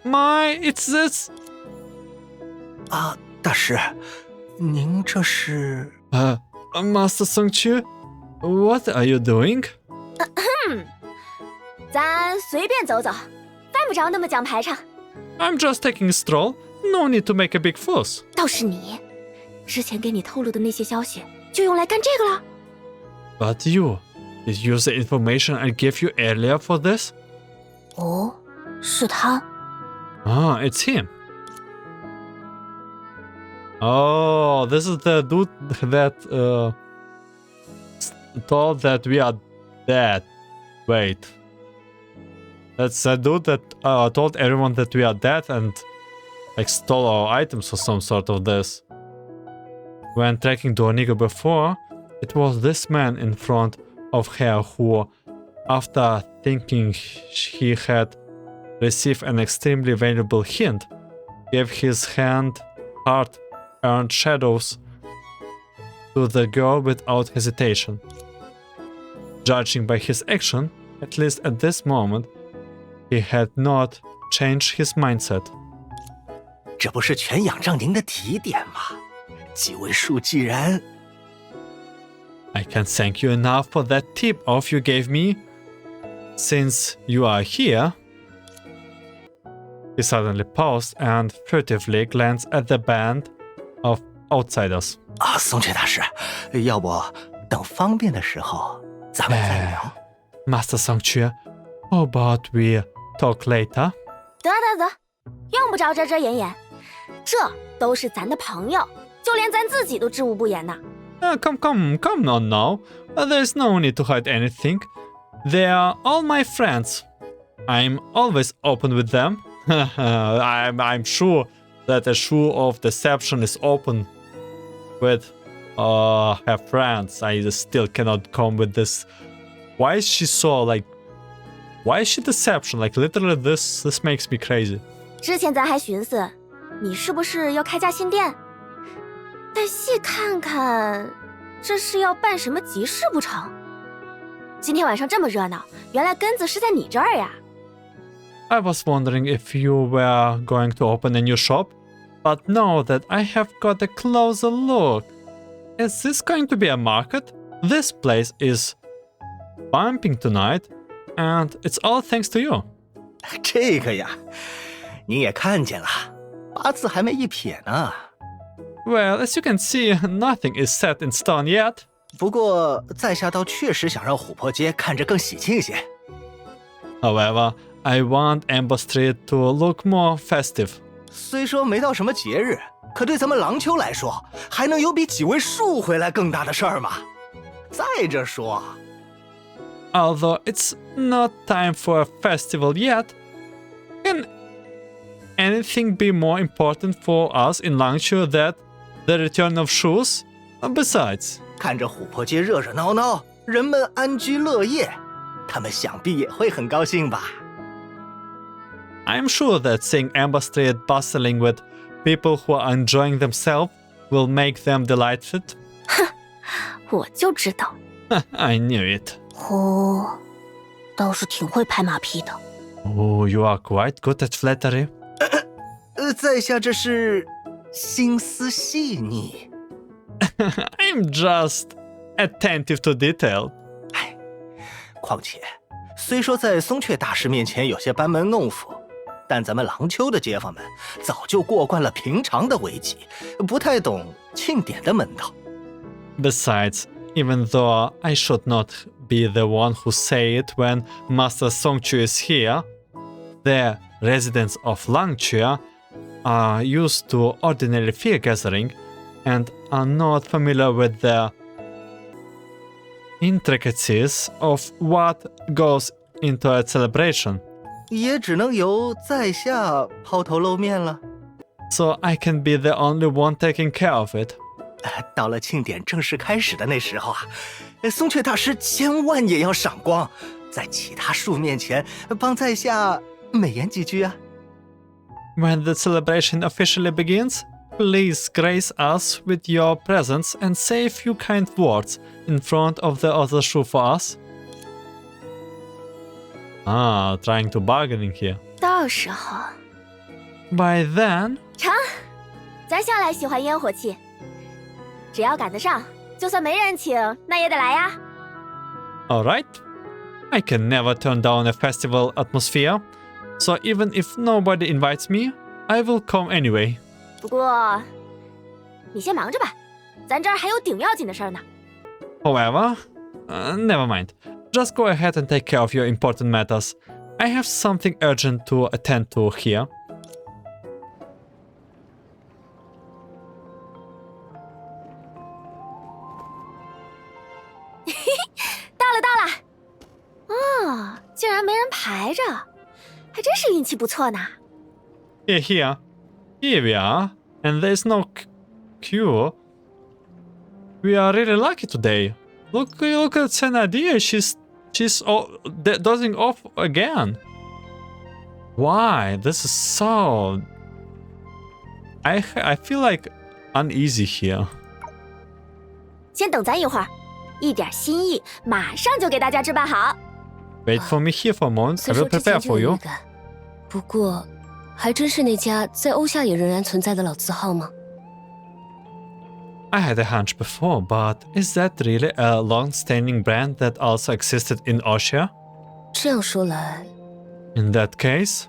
My, it's this. 啊，大师，您这是？ Master Songque, what are you doing? 咱随便走走，犯不着那么讲排场。 I'm just taking a stroll. No need to make a big fuss. 倒是你，之前给你透露的那些消息，就用来干这个了。 But you, did you use the information I gave you earlier for this? 哦，是他。 Ah, it's him. Oh, this is the dude that told that we are dead. Wait. That's the dude that told everyone that we are dead and like stole our items or some sort of this. When tracking Dornigo before, it was this man in front of her who, after thinking he had received an extremely valuable hint, gave his heart-earned shadows to the girl without hesitation. Judging by his action, at least at this moment, he had not changed his mindset. 这不是全仰仗您的提点吗？几位数既然 I can't thank you enough for that tip-off you gave me. Since you are here... He suddenly paused and furtively glanced at the band of outsiders. 啊，松雀大师，要不等方便的时候咱们再聊。Master Songque, how about we talk later? 得，用不着遮遮掩掩，这都是咱的朋友，就连咱自己都知无不言呢。Come on now. There's no need to hide anything. They are all my friends. I'm always open with them. I'm sure that a shoe of deception is open with her friends. I just still cannot come with this. Why is she so like? Why is she deception? Like literally, this makes me crazy. 之前咱还寻思，你是不是要开家新店？但细看看，这是要办什么集市不成？今天晚上这么热闹，原来根子是在你这儿呀。I was wondering if you were going to open a new shop, but now that I have got a closer look, is this going to be a market? This place is bumping tonight, and it's all thanks to you. 这个呀，您也看见了，八字还没一撇呢。Well, as you can see, nothing is set in stone yet. 不过在下倒确实想让琥珀街看着更喜庆些。However, I want Amber Street to look more festive. 虽说没到什么节日，可对咱们廊丘来说，还能有比几位数回来更大的事儿吗？再者说 Although it's not time for a festival yet, can anything be more important for us in Langqiu than the return of Shus? Besides, 看着琥珀街热热闹闹，人们安居乐业，他们想必也会很高兴吧。I'm sure that seeing Amber Street bustling with people who are enjoying themselves will make them delighted. 我就知道。I knew it. 哦，倒是挺会拍马屁的。Oh, you are quite good at flattery. 在下这是心思细腻。I'm just attentive to detail. 况且，虽说在松雀大师面前有些班门弄斧，但咱们廊丘的街坊们早就过惯了平常的危机，不太懂庆典的门道。Besides, even though I should not be the one who say it when Master Songque is here, the residents of Langqiu are used to ordinary fair gathering and are not familiar with the intricacies of what goes into a celebration. 也只能由在下抛头露面了。So I can be the only one taking care of it. 到了庆典正式开始的那时候啊，松雀大师千万也要赏光，在其他树面前帮在下美言几句啊。When the celebration officially begins, please grace us with your presence and say a few kind words in front of the other shoe for us. Ah, trying to bargaining here. 到时候， By then, 成，咱向来喜欢烟火气，只要赶得上，就算没人请，那也得来呀。alright. I can never turn down a festival atmosphere, so even if nobody invites me, I will come anyway. 不过，你先忙着吧，咱这儿还有顶要紧的事儿呢。However, never mind. Just go ahead and take care of your important matters. I have something urgent to attend to here. 到了！哦，竟然没人排着，还真是运气不错呢。Here we are, and there's no queue. We are really lucky today. Look at SENA, she's dozing off again. Why? This is so I feel like uneasy here. 先等咱一会儿，一点心意，马上就给大家置办好。Wait for me here for a moment. 虽 I 说 will 之前 prepare 就 for 有预 you. 感，不过还真是那家在欧夏也仍然存在的老字号吗？ I had a hunch before, but is that really a long-standing brand that also existed in Oshia? 这样说来， In that case,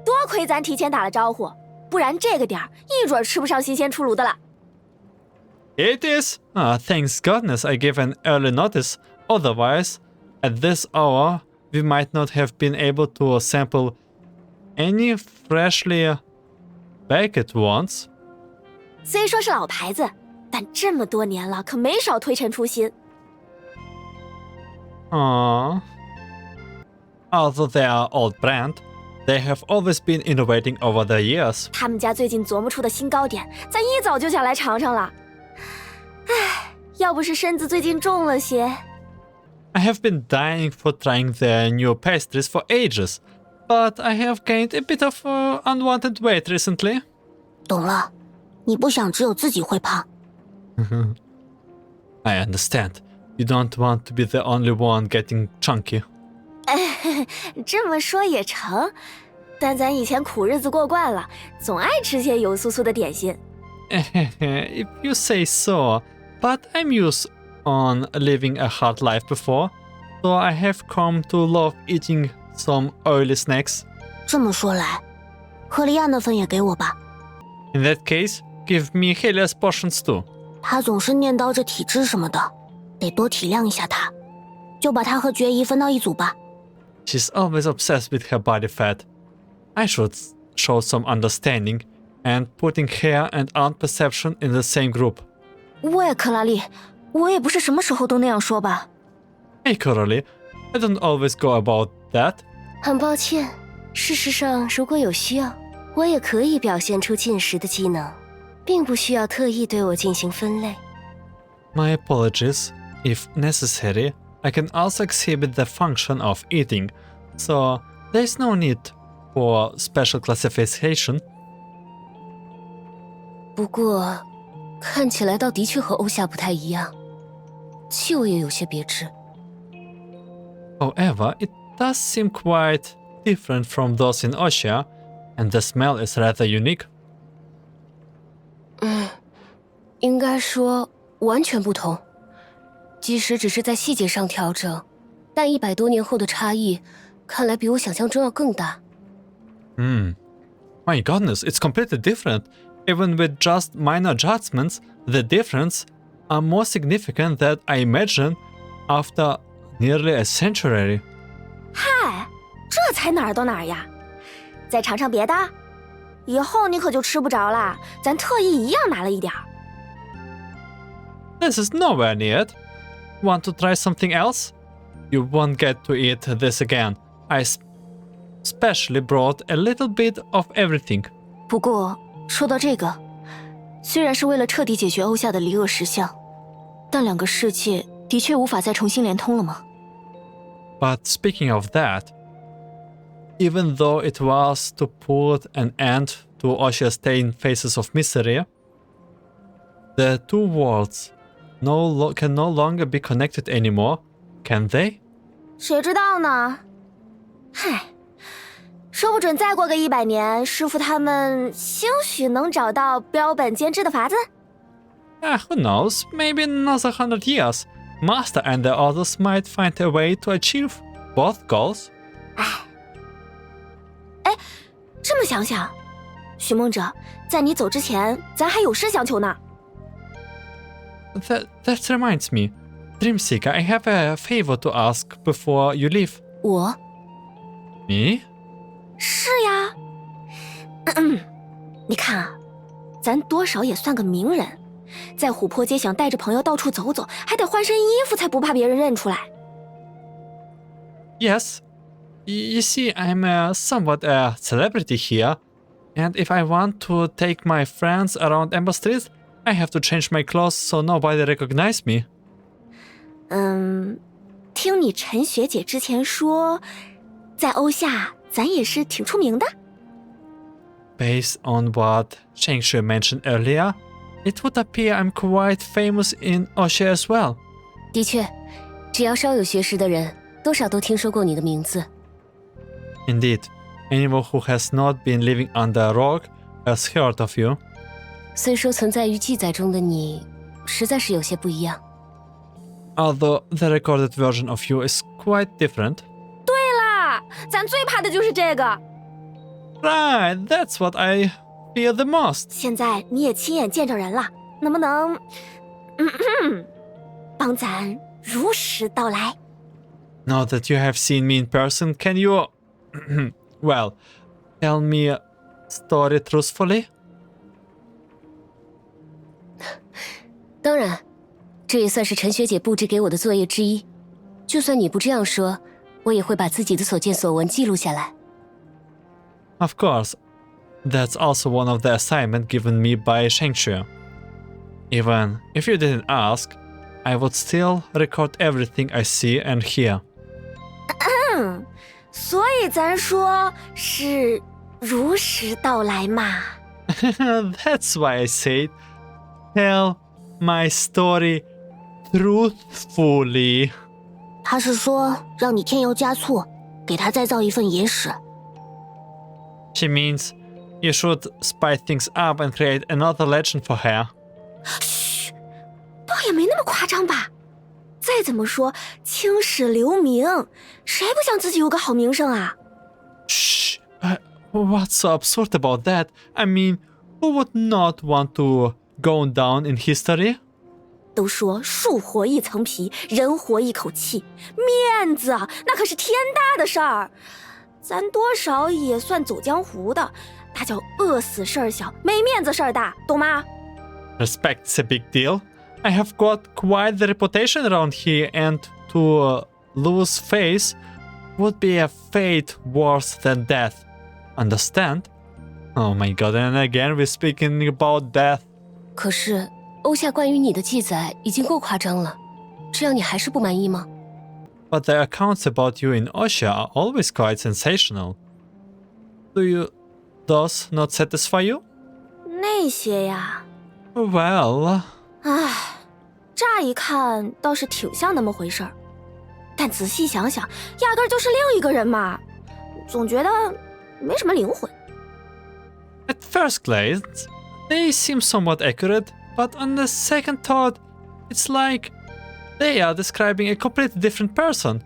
多亏咱提前打了招呼，不然这个点儿一准吃不上新鲜出炉的了。 it is. Thanks goodness I gave an early notice. Otherwise, at this hour, we might not have been able to sample any freshly baked ones. 虽说是老牌子，但这么多年了，可没少推陈出新。 Aww. Although they are old brand, they have always been innovating over the years. 他们家最近琢磨出的新糕点，咱一早就想来尝尝了。唉，要不是身子最近重了些， I have been dying for trying their new pastries for ages, but I have gained a bit of unwanted weight recently. 懂了，你不想只有自己会胖。 I understand. You don't want to be the only one getting chunky. 这么说也成。但咱以前苦日子过惯了，总爱吃些油酥酥的点心。If you say so, but I'm used on living a hard life before, so I have come to love eating some oily snacks. 这么说来，赫利亚那份也给我吧。 In that case, give me Helia's portions too. 他总是念叨着体质什么的，得多体谅一下他。就把他和决怡分到一组吧。 She's always obsessed with her body fat. I should show some understanding and putting hair and aunt perception in the same group. 喂，克拉丽，我也不是什么时候都那样说吧。 Hey, Coralie, I don't always go about that. 很抱歉，事实上，如果有需要，我也可以表现出进食的技能，并不需要特意对我进行分类。 My apologies. If necessary, I can also exhibit the function of eating, so there's no need for special classification. 不过，看起来倒的确和欧夏不太一样，气味也有些别致。 However, it does seem quite different from those in Oshia, and the smell is rather unique. 应该说完全不同。即使只是在细节上调整，但100多年后的差异，看来比我想象中要更大。My goodness, it's completely different. Even with just minor adjustments, the difference are more significant than I imagined after nearly a century. 嗨，这才哪儿到哪儿呀！再尝尝别的，以后你可就吃不着啦。咱特意一样拿了一点儿。 This is nowhere near it. Want to try something else? You won't get to eat this again. I specially brought a little bit of everything. 不过说到这个，虽然是为了彻底解决欧夏的离恶石像，但两个世界的确无法再重新连通了吗？ But speaking of that, even though it was to put an end to Oshia's stained faces of misery, the two worlds can no longer be connected anymore, can they? 谁知道呢？嗨，说不准再过个100年，师傅他们兴许能找到标本兼治的法子。Who knows? Maybe in another 100 years, Master and the others might find a way to achieve both goals. 哎，这么想想，许梦者，在你走之前，咱还有事相求呢。 That reminds me. Dreamseeker, I have a favor to ask before you leave. 我 Me? 是呀，你看啊，咱多少也算个名人，在琥珀街想带着朋友到处走走，还得换身衣服才不怕别人认出来。 Yes. You see, I'm somewhat a celebrity here, and if I want to take my friends around Amber Street, I have to change my clothes so nobody recognize me. 听你陈学姐之前说，在欧夏咱也是挺出名的。Based on what Songque mentioned earlier, it would appear I'm quite famous in Oshia as well. 的确，只要稍有学识的人，多少都听说过你的名字。 Indeed, anyone who has not been living under a rock has heard of you. 虽说存在于记载中的你，实在是有些不一样。 Although the recorded version of you is quite different. 啊，咱最怕的就是这个。 Right, that's what I fear the most. 现在你也亲眼见着人了，能不能，帮咱如实道来？ Now that you have seen me in person, can you, well, tell me a story truthfully? 当然，这也算是陈学姐布置给我的作业之一。就算你不这样说，我也会把自己的所见所闻记录下来。 Of course, that's also one of the assignments given me by Songque. Even if you didn't ask, I would still record everything I see and hear. 所以咱说是如实道来嘛。That's why I said, tell my story truthfully. 他是说让你添油加醋，给他再造一份野史。 She means you should spice things up and create another legend for her. 嘘，倒也没那么夸张吧。再怎么说，青史留名，谁不想自己有个好名声啊？ Shh! What's so absurd about that? I mean, who would not want to go down in history? 都说树活一层皮，人活一口气，面子那可是天大的事儿。咱多少也算走江湖的，那叫饿死事儿小，没面子事儿大，懂吗？ Respect's a big deal. I have got quite the reputation around here, and to lose face would be a fate worse than death. Understand? Oh my god, and again we're speaking about death. 可是欧夏关于你的记载已经够夸张了，这样你还是不满意吗？ But the accounts about you in Oshia are always quite sensational. Do those not satisfy you? 那些呀， Well, 唉，乍一看倒是挺像那么回事儿，但仔细想想，压根儿就是另一个人嘛，总觉得没什么灵魂。 at first glance, they seem somewhat accurate, but on the second thought, it's like they are describing a completely different person.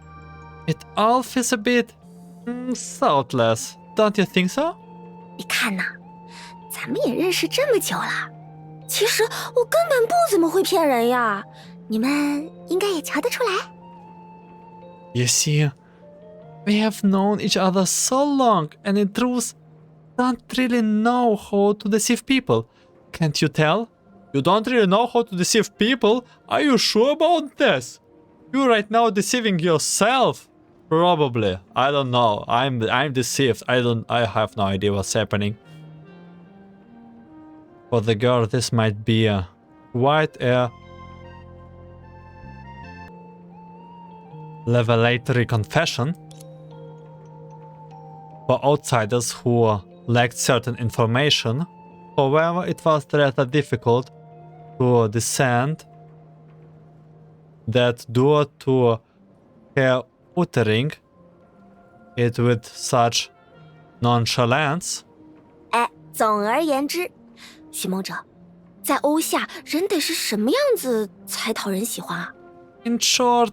It all feels a bit thoughtless, don't you think so? 你看呐，咱们也认识这么久了，其实我根本不怎么会骗人呀，你们应该也瞧得出来。 You see, we have known each other so long and in truth, don't really know how to deceive people. Can't you tell? You don't really know how to deceive people? Are you sure about this? You're right now deceiving yourself. Probably. I don't know. I'm deceived. I have no idea what's happening. For the girl, this might be quite a revelatory confession. For outsiders who lacked certain information, however, it was rather difficult to discern that due to her uttering it with such nonchalance. 哎，总而言之，许梦者，在欧夏人得是什么样子才讨人喜欢啊？ In short,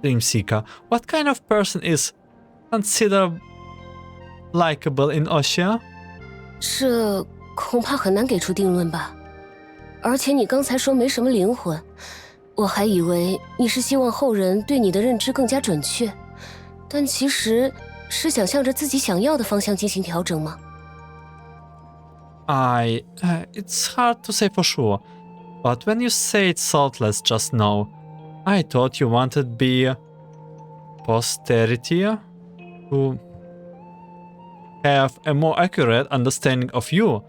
Dreamseeker, what kind of person is considered likable in Oshia? 这恐怕很难给出定论吧。而且你刚才说没什么灵魂，我还以为你是希望后人对你的认知更加准确，但其实是想向着自己想要的方向进行调整吗？ It's hard to say for sure, but when you said saltless just now, I thought you wanted be posterity to have a more accurate understanding of you,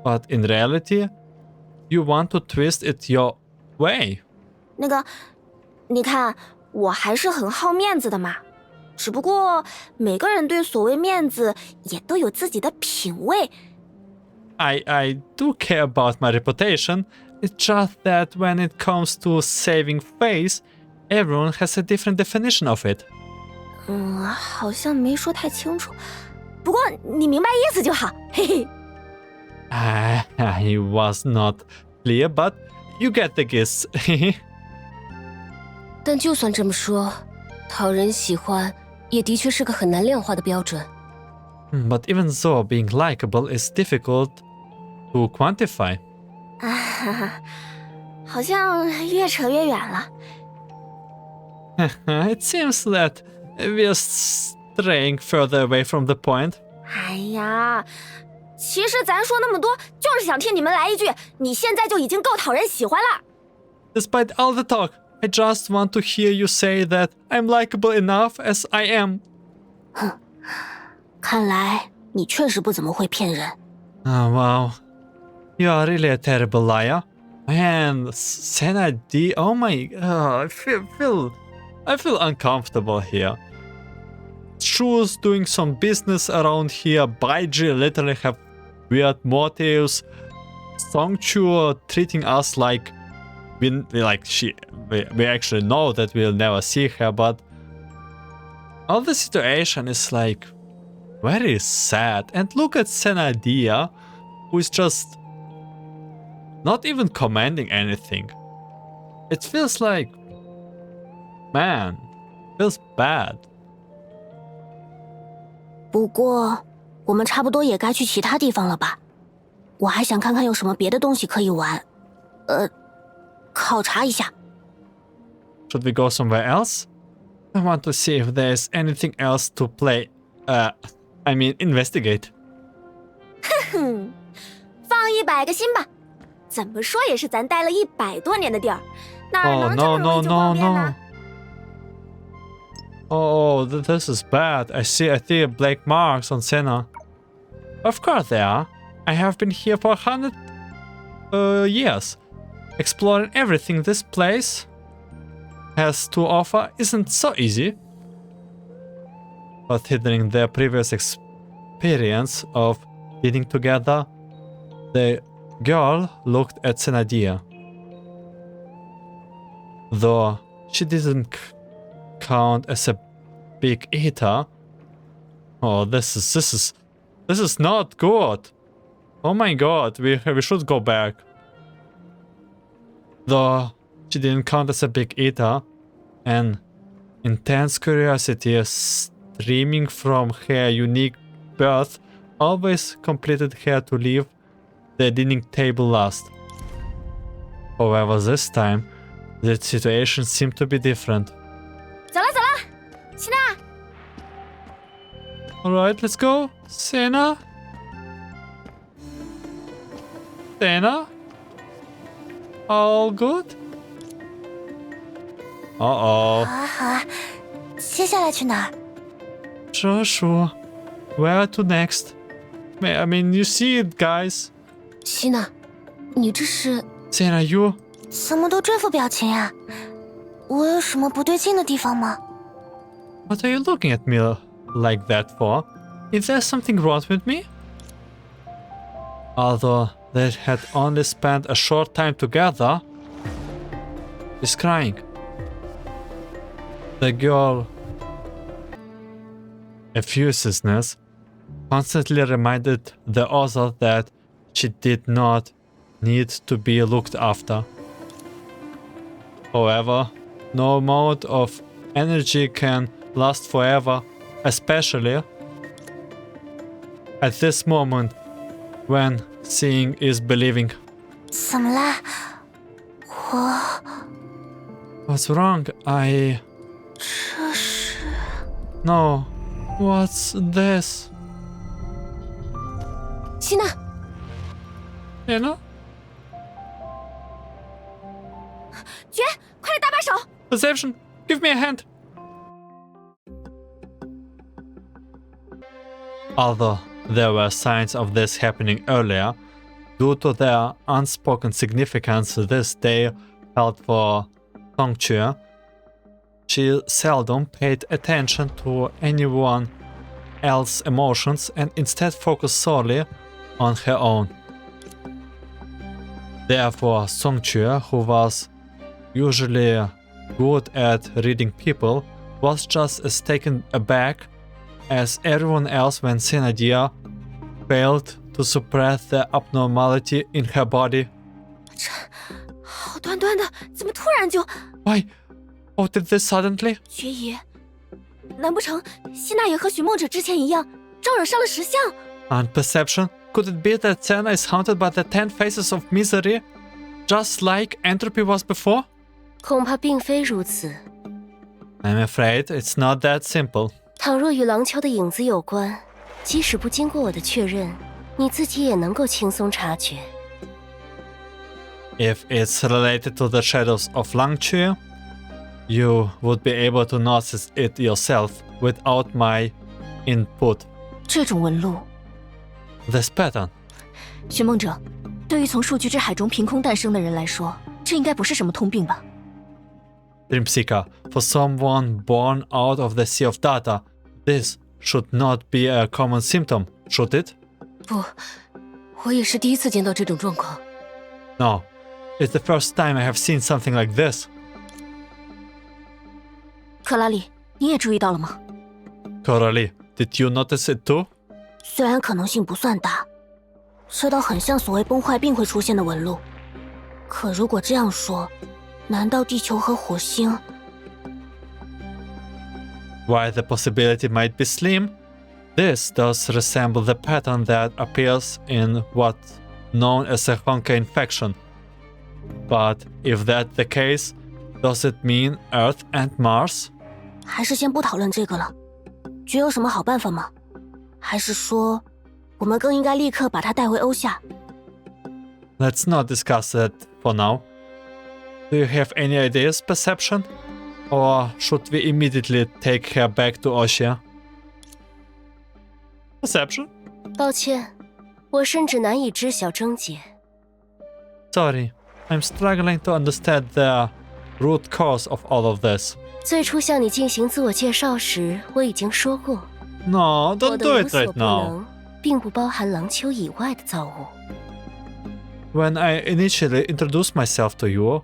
but in reality, you want to twist it your way. 那个，你看，我还是很好面子的嘛。只不过每个人对所谓面子也都有自己的品味。I do care about my reputation. It's just that when it comes to saving face, everyone has a different definition of it. 好像没说太清楚，不过你明白意思就好，嘿嘿。I was not clear, but you get the gist. 但就算这么说，讨人喜欢也的确是个很难量化的标准。But even though being likable is difficult to quantify. 好像越扯越远了。It seems that we're straying further away from the point. 哎呀，其实咱说那么多，就是想听你们来一句，你现在就已经够讨人喜欢了。Despite all the talk, I just want to hear you say that I'm likable enough as I am. 看来你确实不怎么会骗人。Oh, wow. You are really a terrible liar. Man, SENA D, oh my, I feel uncomfortable here. Shus doing some business around here, Baiji literally have weird motives, Songque treating us like we actually know that we'll never see her, but all the situation is like very sad. And look at SENA D, who is just not even commanding anything. It feels like, man, feels bad. 不过，我们差不多也该去其他地方了吧？我还想看看有什么别的东西可以玩，考察一下。Should we go somewhere else? I want to see if there's anything else to play. I mean, investigate. 哼，放100个心吧。怎么说也是咱待了100多年的地儿，哪能这么容易就逛遍呢？ Oh, this is bad. I see black marks on SENA. Of course they are. I have been here for 100 years. Exploring everything this place has to offer isn't so easy. Considering their previous experience of living together, the girl looked at Senadia. Though she didn't count as a big eater. Oh, this is not good. Oh my god, we should go back. Though she didn't count as a big eater, and intense curiosity streaming from her unique birth always completed her to leave the dining table last. However, this time, the situation seemed to be different. 走了走了，西娜。Alright, let's go. SENA? SENA? All good? Uh-oh. 好啊，接下来去哪儿？ Sure. Where to next? I mean, you see it, guys. 希娜，你这是 SENA, you? 怎么都这副表情呀？我有什么不对劲的地方吗？ What are you looking at me like that for? Is there something wrong with me? Although they had only spent a short time together, she's crying. The girl, effusiveness, constantly reminded the other that she did not need to be looked after. However, no amount of energy can last forever, especially at this moment when seeing is believing. 怎么啦？我 What's wrong? 这是 No. What's this? 希娜， SENA? 绝，快来搭把手！ Perception, give me a hand. Although there were signs of this happening earlier, due to their unspoken significance this day held for Songque, She seldom paid attention to anyone else's emotions and instead focused solely on her own. Therefore, Songque, who was usually good at reading people, was just as taken aback as everyone else when SENA failed to suppress the abnormality in her body. 好端端的，怎么突然就… Why? Oh, did this suddenly? 爵爷，难不成希娜也和寻梦者之前一样，招惹上了石像？ And perception? Could it be that SENA is haunted by the 10 faces of misery, just like entropy was before? 恐怕并非如此。 I'm afraid it's not that simple. 倘若与廊丘的影子有关，即使不经过我的确认，你自己也能够轻松察觉。 If it's related to the shadows of Langchu, you would be able to notice it yourself without my input. 这种纹路， This pattern. 寻梦者，对于从数据之海中凭空诞生的人来说，这应该不是什么通病吧？ Dreamseeker, for someone born out of the sea of data, this should not be a common symptom, should it? 不，我也是第一次见到这种状况。 No, it's the first time I have seen something like this. 克拉里，你也注意到了吗？ Coralie, did you notice it too? 虽然可能性不算大，这倒很像所谓崩坏病会出现的纹路。可如果这样说，难道地球和火星？ While the possibility might be slim, this does resemble the pattern that appears in what's known as a Honkai infection. But if that's the case, does it mean Earth and Mars? 还是先不讨论这个了。觉有什么好办法吗？还是说，我们更应该立刻把他带回欧夏？ Let's not discuss that for now. Do you have any ideas, Perception? Or should we immediately take her back to Oshia? Perception? 抱歉，我甚至难以知晓症结。 Sorry, I'm struggling to understand the root cause of all of this. 最初向你进行自我介绍时，我已经说过， No, 我 don't 的 do 无 it 所 right 不 now. 能，并不包含廊丘以外的造物。 When I initially introduced myself to you,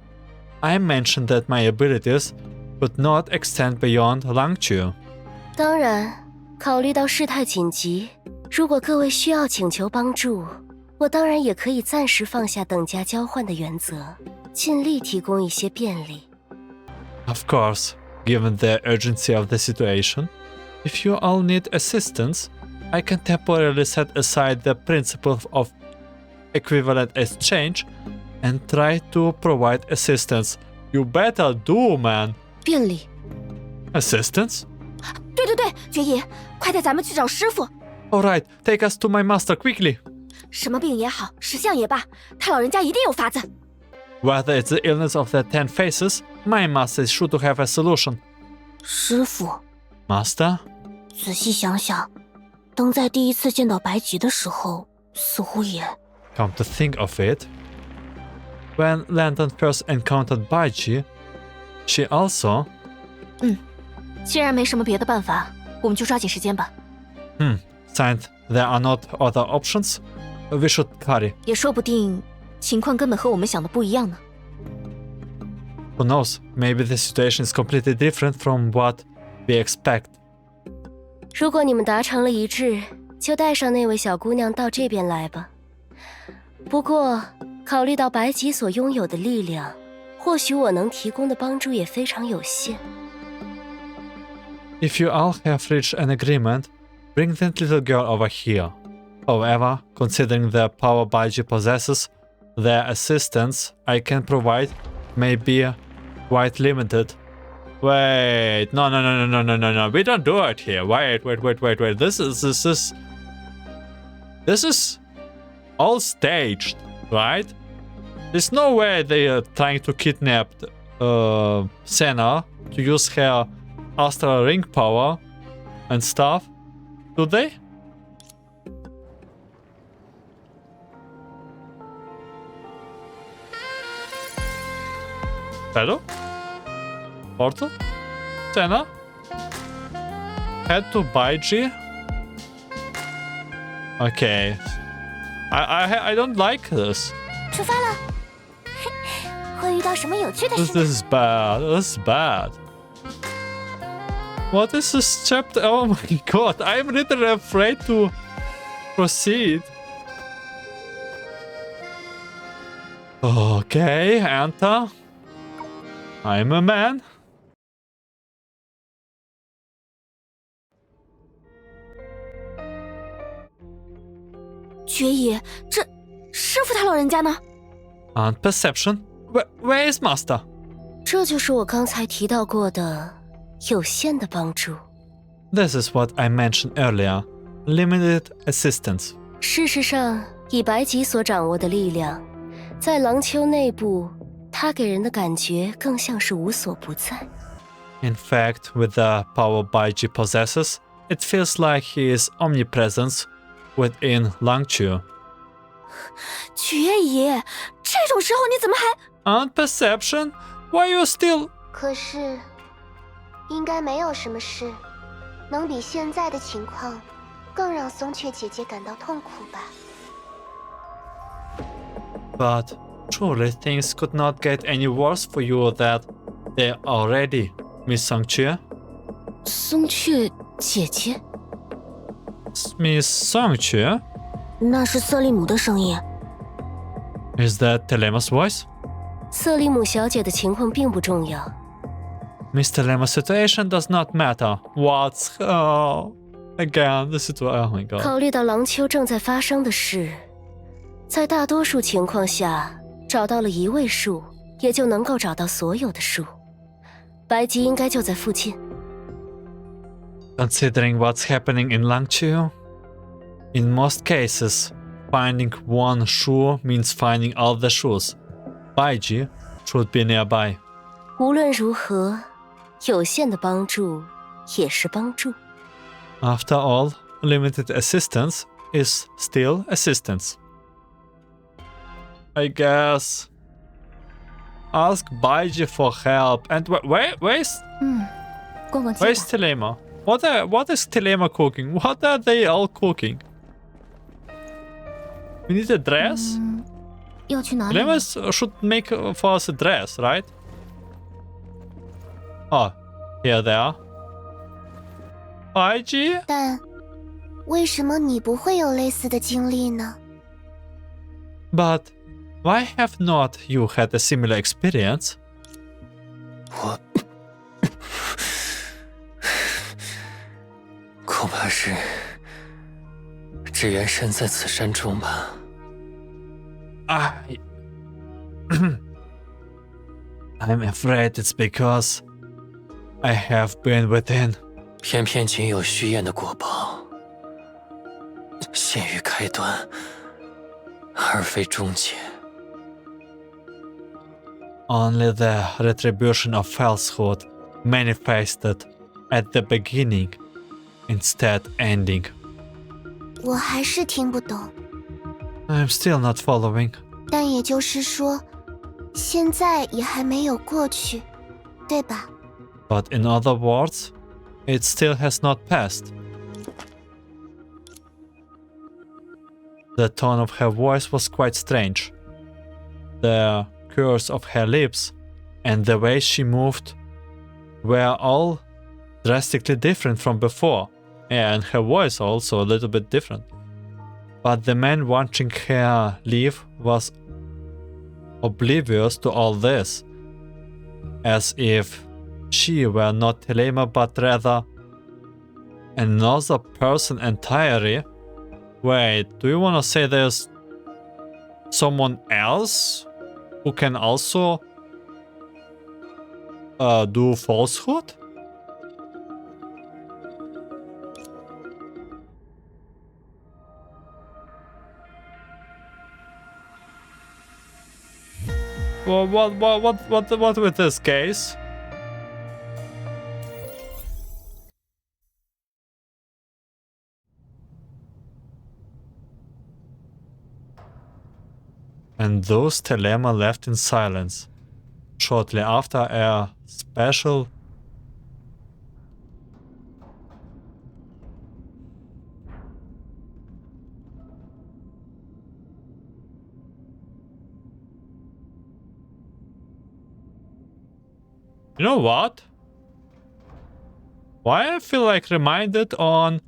I mentioned that my abilities could not extend beyond Langchu. 当然，考虑到事态紧急，如果各位需要请求帮助，我当然也可以暂时放下等价交换的原则，尽力提供一些便利。 Of course, given the urgency of the situation, if you all need assistance, I can temporarily set aside the principle of equivalent exchange and try to provide assistance. You better do, man. 便利？ Assistance? 对对对，爵爷，快带咱们去找师傅。 Alright, take us to my master quickly. 什么病也好，石像也罢，他老人家一定有法子。 Whether it's the illness of the 10 faces, my master is sure to have a solution. 师傅， Master? 仔细想想，灯在第一次见到白吉的时候，似乎也… Come to think of it, when Lantern first encountered Baiji, she also… 既然没什么别的办法，我们就抓紧时间吧。 Since there are not other options, we should hurry. 也说不定，情况根本和我们想的不一样呢。 Who knows, maybe the situation is completely different from what we expect. 如果你们达成了一致，就带上那位小姑娘到这边来吧。不过，考虑到白吉所拥有的力量，或许我能提供的帮助也非常有限。 If you all have reached an agreement, bring that little girl over here. However, considering the power Baiji possesses, the assistance I can provide may be quite limited. Wait, no, we don't do it here. Wait. This is all staged, right? There's no way they are trying to kidnap SENA to use her astral ring power and stuff, do they? Hello? Portal? SENA? Head to Baiji? Okay. I don't like this. 出发了，会遇到什么有趣的 This 事呢？ is bad. This is bad. What is this chapter? Oh my god, I'm literally afraid to proceed. Okay, enter. I'm a man. 爵爷，这师傅他老人家呢？ And perception. Where is master? 这就是我刚才提到过的有限的帮助。 This is what I mentioned earlier. Limited assistance. 事实上，以白吉所掌握的力量，在廊丘内部，他给人的感觉更像是无所不在。 In fact, with the power Baiji possesses, it feels like he is omnipresent within Langchu. 爵爷，这种时候你怎么还…… And perception? Why you still... 可是，应该没有什么事能比现在的情况更让松雀姐姐感到痛苦吧。 But surely things could not get any worse for you than they already, Miss Songque? 松雀姐姐， Miss Songque? 那是瑟利姆的声音。 Is that Telema's voice? 瑟利姆小姐的情况并不重要。 Miss Telema's situation does not matter. What? Oh, again, the situation. Oh my god. 考虑到廊丘正在发生的事，在大多数情况下，找到了一位数，也就能够找到所有的数。白吉应该就在附近。 Considering what's happening in Langchu, in most cases, finding one shoe means finding all the shoes. Baiji should be nearby. 无论如何，有限的帮助也是帮助。 After all, limited assistance is still assistance. I guess. Ask Baiji for help. And where's 逛逛街 where's 吧。 Telema? What is Telema cooking? What are they all cooking? We need a dress? 要去哪里呢？ Telema should make for us a dress, right? Oh, here they are. Baiji? 但为什么你不会有类似的经历呢？ But why have not you had a similar experience? 我恐怕是只缘身在此山中吧。 I'm afraid it's because I have been within. 偏偏仅有虚焰的果报，限于开端，而非终结。 Only the retribution of falsehood manifested at the beginning, instead ending. 我还是听不懂。 I'm still not following. 但也就是说，现在也还没有过去，对吧？ But in other words, it still has not passed. The tone of her voice was quite strange. The curves of her lips and the way she moved were all drastically different from before, and her voice also a little bit different. But the man watching her leave was oblivious to all this, as if she were not Telema but rather another person entirely. Wait, do you want to say there's someone else who can also do falsehood? Well, what with this case? And those Telema left in silence. Shortly after, a special You know what? Why I feel like reminded on...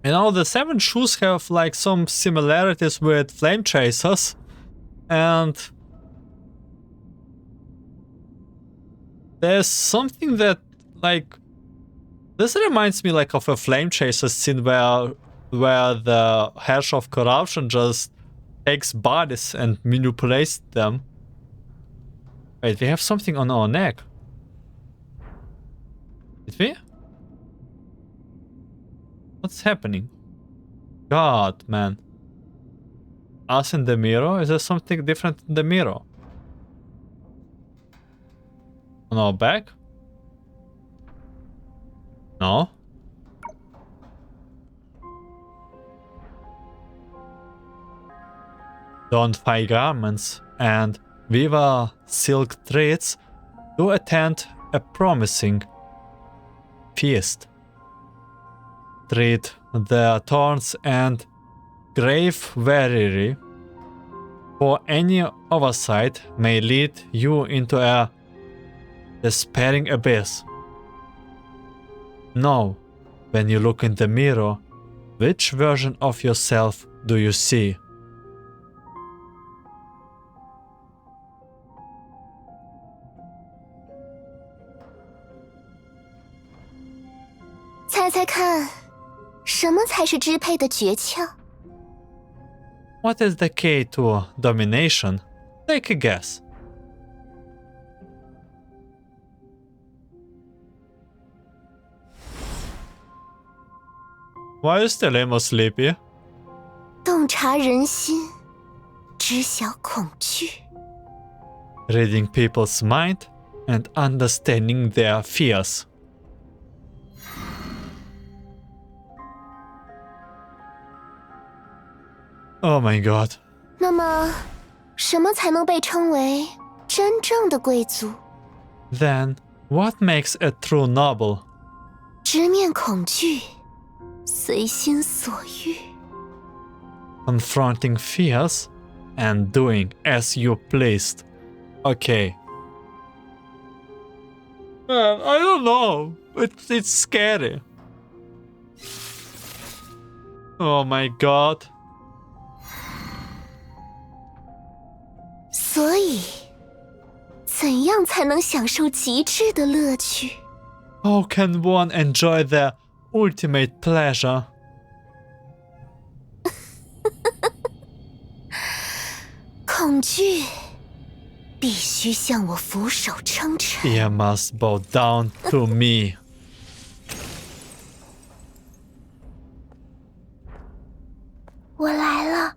You know, the 7 shoes have like some similarities with flame chasers. And... there's something that, like... This reminds me like of a flame chaser scene where the Herrscher of Corruption just takes bodies and manipulates them. Wait, we have something on our neck. Did we? What's happening? God, man. Us in the mirror? Is there something different in the mirror? On our back? No. Donned fine garments and viva silk threads to attend a promising feast. Treat their thorns and grave warily, for any oversight may lead you into a despairing abyss. Now, when you look in the mirror, which version of yourself do you see?猜猜看，什么才是支配的诀窍？ What is the key to domination? Take a guess. Why are you still almost sleepy? 洞察人心，知晓恐惧。 Reading people's mind and understanding their fears. Oh my god. 那么，什么才能被称为真正的贵族？ Then, what makes a true noble? 直面恐惧，随心所欲。 Confronting fears and doing as you pleased. Okay. Man, I don't know. It's scary. Oh my god. 所以，怎样才能享受极致的乐趣？ How can one enjoy the ultimate pleasure? 恐惧必须向我俯首称臣。 Fear must bow down to me. 我来了，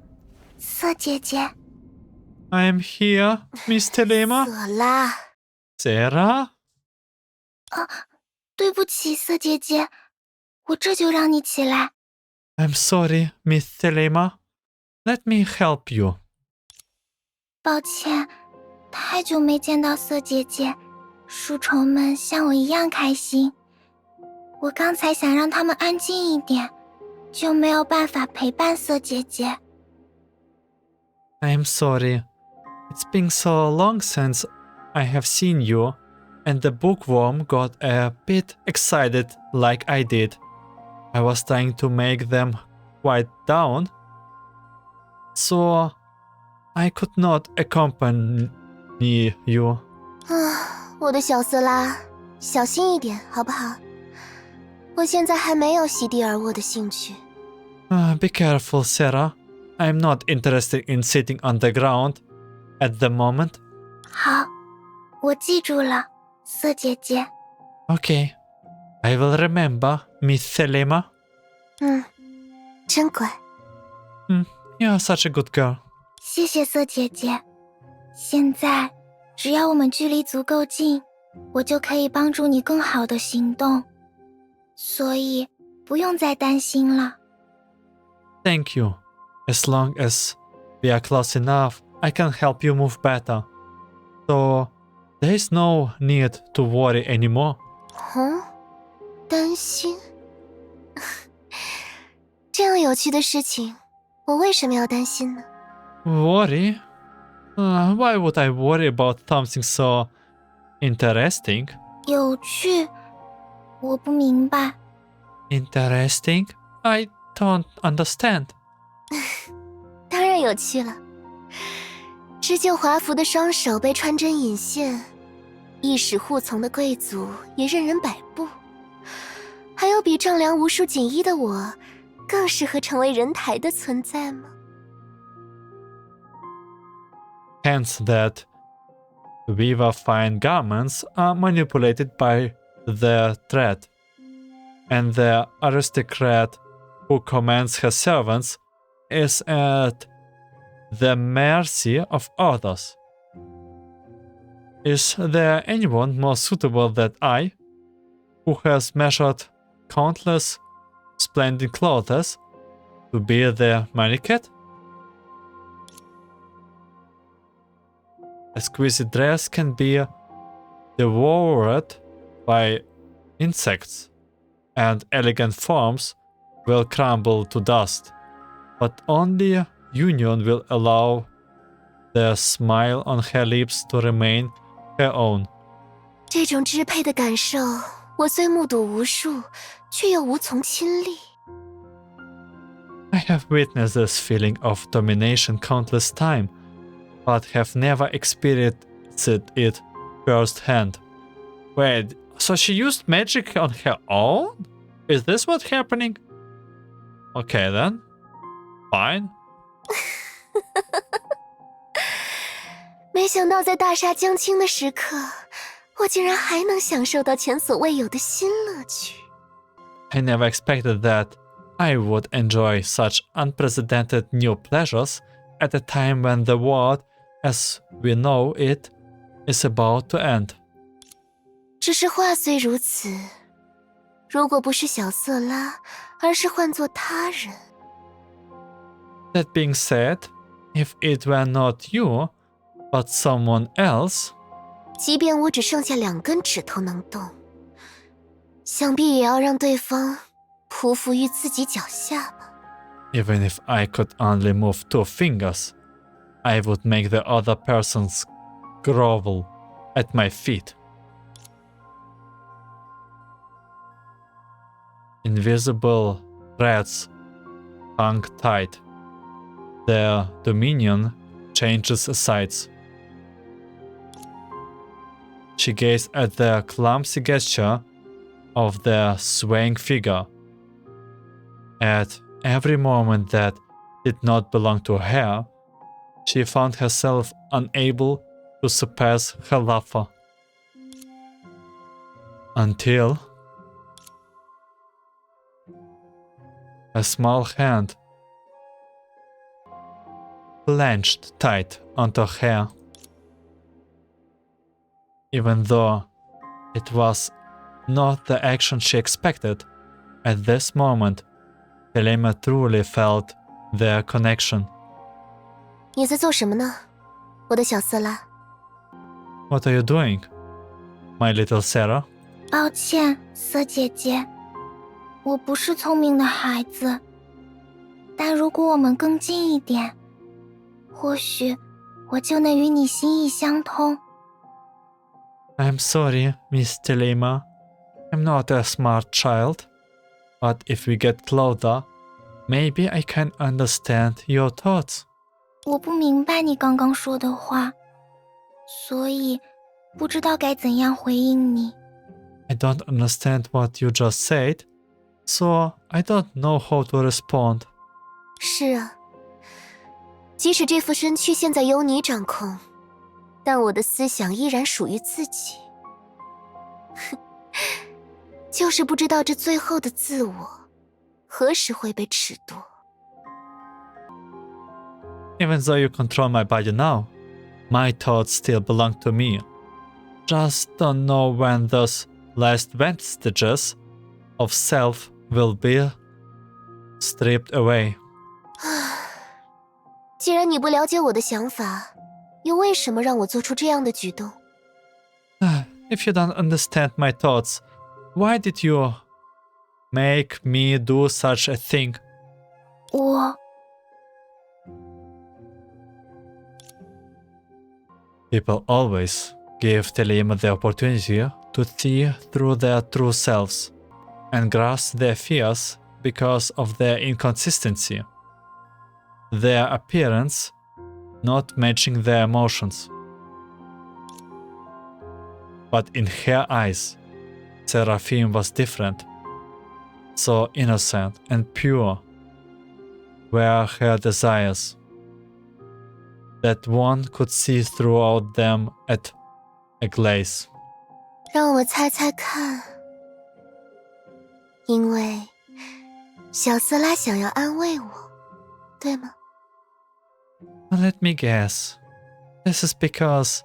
色姐姐。 I am here, Miss Telema. 索拉， Sarah? 对不起，色姐姐，我这就让你起来。 I'm sorry, Miss Telema. Let me help you. 抱歉，太久没见到色姐姐，书虫们像我一样开心。我刚才想让他们安静一点，就没有办法陪伴色姐姐。 I'm sorry. It's been so long since I have seen you, and the bookworm got a bit excited like I did. I was trying to make them quiet down, so I could not accompany you. 我的小色拉，小心一点，好不好？我现在还没有席地而卧的兴趣。 Be careful, Sarah. I'm not interested in sitting on the ground at the moment. 好，我记住了，色姐姐。 Okay, I will remember, Miss Selema. 真乖。 You're such a good girl. 谢谢色姐姐。现在，只要我们距离足够近，我就可以帮助你更好的行动，所以不用再担心了。 Thank you. As long as we are close enough, I can help you move better. So, there is no need to worry anymore. 担心？这样有趣的事情，我为什么要担心呢？ Worry? Why would I worry about something so interesting? 有趣，我不明白。 Interesting? I don't understand. 当然有趣了。织就华服的双手被穿针引线，一使护从的贵族也任人摆布。还有比丈量无数锦衣的我，更适合成为人台的存在吗？ Hence that weaver fine garments are manipulated by their thread, and the aristocrat who commands her servants is at the mercy of others. Is there anyone more suitable than I, who has measured countless splendid clothes, to be their manicure? Exquisite dress can be devoured by insects, and elegant forms will crumble to dust, but only union will allow the smile on her lips to remain her own. 这种支配的感受，我虽目睹无数，却又无从亲历。 I have witnessed this feeling of domination countless times, but have never experienced it firsthand. Wait, so she used magic on her own? Is this what's happening? Okay then. Fine. 没想到在大厦将倾的时刻，我竟然还能享受到前所未有的新乐趣。 I never expected that I would enjoy such unprecedented new pleasures at a time when the world, as we know it, is about to end. 只是话虽如此，如果不是小色拉，而是换作他人， That being said, if it were not you, but someone else, 即便我只剩下2根指头能动，想必也要让对方匍匐于自己脚下吧。 even if I could only move 2 fingers, I would make the other persons grovel at my feet. Invisible threads hung tight. Their dominion changes sides. She gazed at the clumsy gesture of their swaying figure. At every moment that did not belong to her, she found herself unable to surpass her lover. Until a small hand clenched tight onto her. Even though it was not the action she expected, at this moment, Helena truly felt their connection. 你在做什么呢，我的小色拉？ What are you doing, my little Sarah? 抱歉，色姐姐，我不是聪明的孩子，但如果我们更近一点，或许我就能与你心意相通。 I'm sorry, Miss Telema. I'm not a smart child. But if we get closer, maybe I can understand your thoughts. 我不明白你刚刚说的话，所以不知道该怎样回应你。 I don't understand what you just said, so I don't know how to respond. 是啊，即使这副身躯现在由你掌控，但我的思想依然属于自己。就是不知道这最后的自我何时会被褫夺。 Even though you control my body now, my thoughts still belong to me. Just don't know when those last vestiges of self will be stripped away. 既然你不了解我的想法，又为什么让我做出这样的举动？ If you don't understand my thoughts, why did you make me do such a thing? People always give Telema the opportunity to see through their true selves and grasp their fears because of their inconsistency, their appearance not matching their emotions. But in her eyes, Seraphim was different. So innocent and pure were her desires, that one could see throughout them at a glance. 让我猜猜看，因为小色拉想要安慰我，对吗？ Let me guess. This is because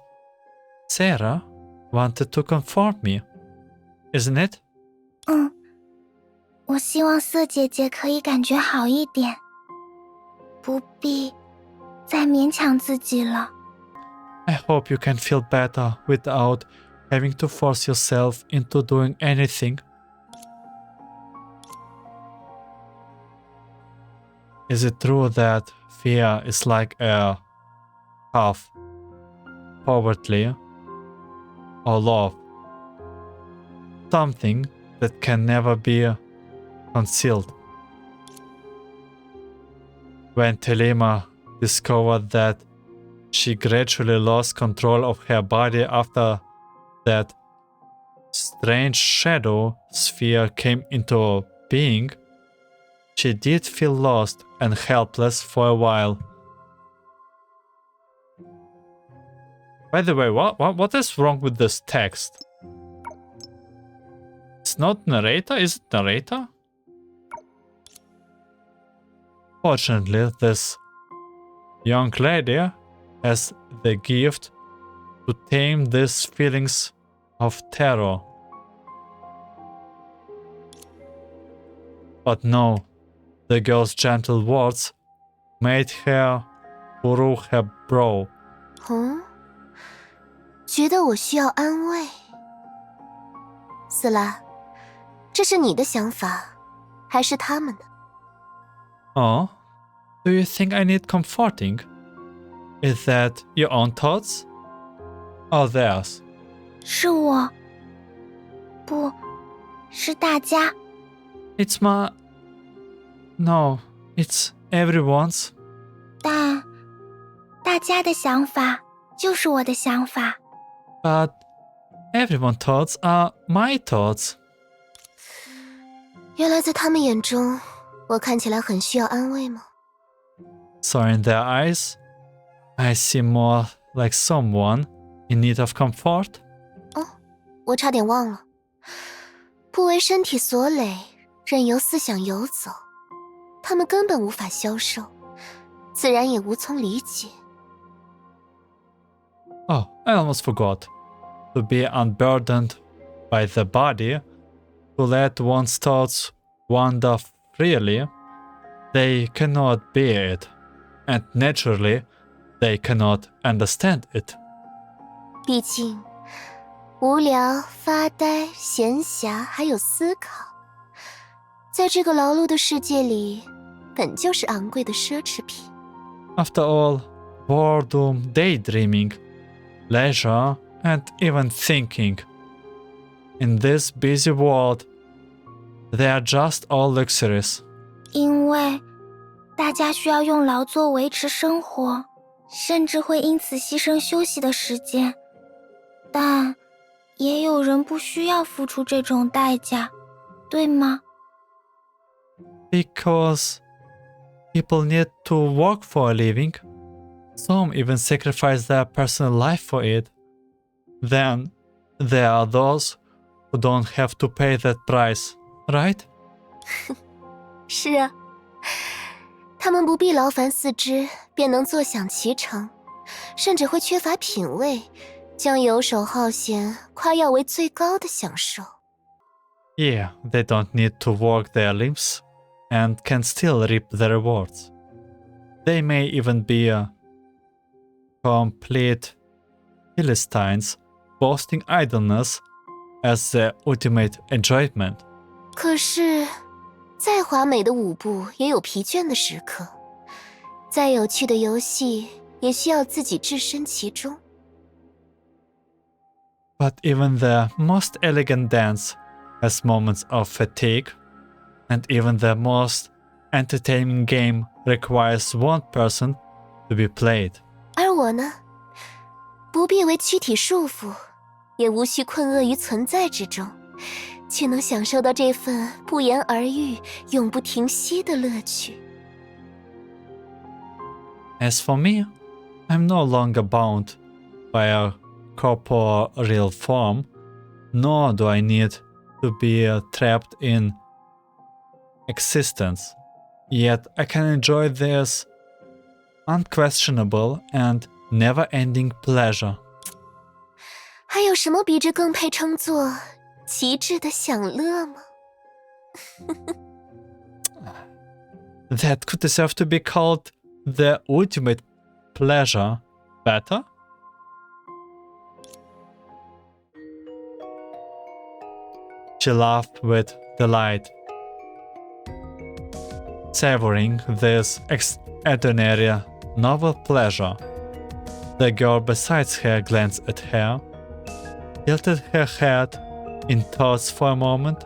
Sarah wanted to comfort me, isn't it? 我希望色姐姐可以感觉好一点，不必再勉强自己了。 I hope you can feel better without having to force yourself into doing anything. Is it true that fear is like a half, poverty, or love? Something that can never be concealed. When Telema discovered that she gradually lost control of her body after that strange shadow sphere came into being, she did feel lost and helpless for a while. By the way, what is wrong with this text? It's not narrator? Is it narrator? Fortunately, this young lady has the gift to tame these feelings of terror. But no, the girl's gentle words made her furrow her brow. 觉得我需要安慰。斯拉，这是你的想法，还是他们的？ Oh, do you think I need comforting? Is that your own thoughts? Or theirs? 是我，不，是大家。 It's my... No, it's everyone's. 但大家的想法就是我的想法。 But everyone's thoughts are my thoughts. 原来在他们眼中，我看起来很需要安慰吗？ So in their eyes, I seem more like someone in need of comfort. 我差点忘了，不为身体所累，任由思想游走，他们根本无法消受，自然也无从理解。 Oh, I almost forgot. To be unburdened by the body, to let one's thoughts wander freely, they cannot bear it, and naturally, they cannot understand it. 毕竟，无聊、发呆、闲暇还有思考，在这个劳碌的世界里，本就是昂贵的奢侈品。 After all, boredom, daydreaming, leisure, and even thinking. In this busy world, they are just all luxuries. 因为大家需要用劳作维持生活，甚至会因此牺牲休息的时间。但也有人不需要付出这种代价，对吗？ Because people need to work for a living. Some even sacrifice their personal life for it. Then there are those who don't have to pay that price, right? 是啊，他们不必劳烦四肢，便能坐享其成，甚至会缺乏品味，将游手好闲夸耀为最高的享受。 Yeah, they don't need to work their limbs and can still reap the rewards. They may even be complete Philistines, boasting idleness as their ultimate enjoyment. 可是，再华美的舞步也有疲倦的时刻，再有趣的游戏也需要自己置身其中。But even the most elegant dance has moments of fatigue, and even the most entertaining game requires one person to be played. 而我呢，不必为躯体束缚，也无需困厄于存在之中，却能享受到这份不言而喻、永不停息的乐趣。As for me, I'm no longer bound by a corporeal form, nor do I need to be trapped in existence. Yet I can enjoy this unquestionable and never-ending pleasure. 还有什么比这更配称作极致的享乐吗？ That could deserve to be called the ultimate pleasure. Better? She laughed with delight, savoring this extraordinary novel pleasure. The girl beside her glanced at her, tilted her head in thoughts for a moment,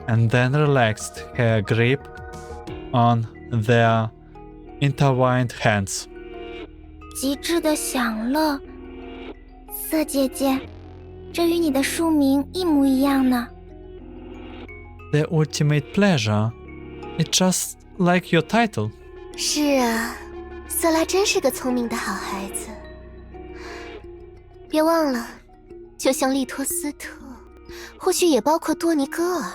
and then relaxed her grip on their intertwined hands. 极致的享乐，色姐姐，这与你的书名一模一样呢。The ultimate pleasure. It's just like your title. 是啊，瑟拉真是个聪明的好孩子。别忘了，就像利托斯特，或许也包括多尼戈尔。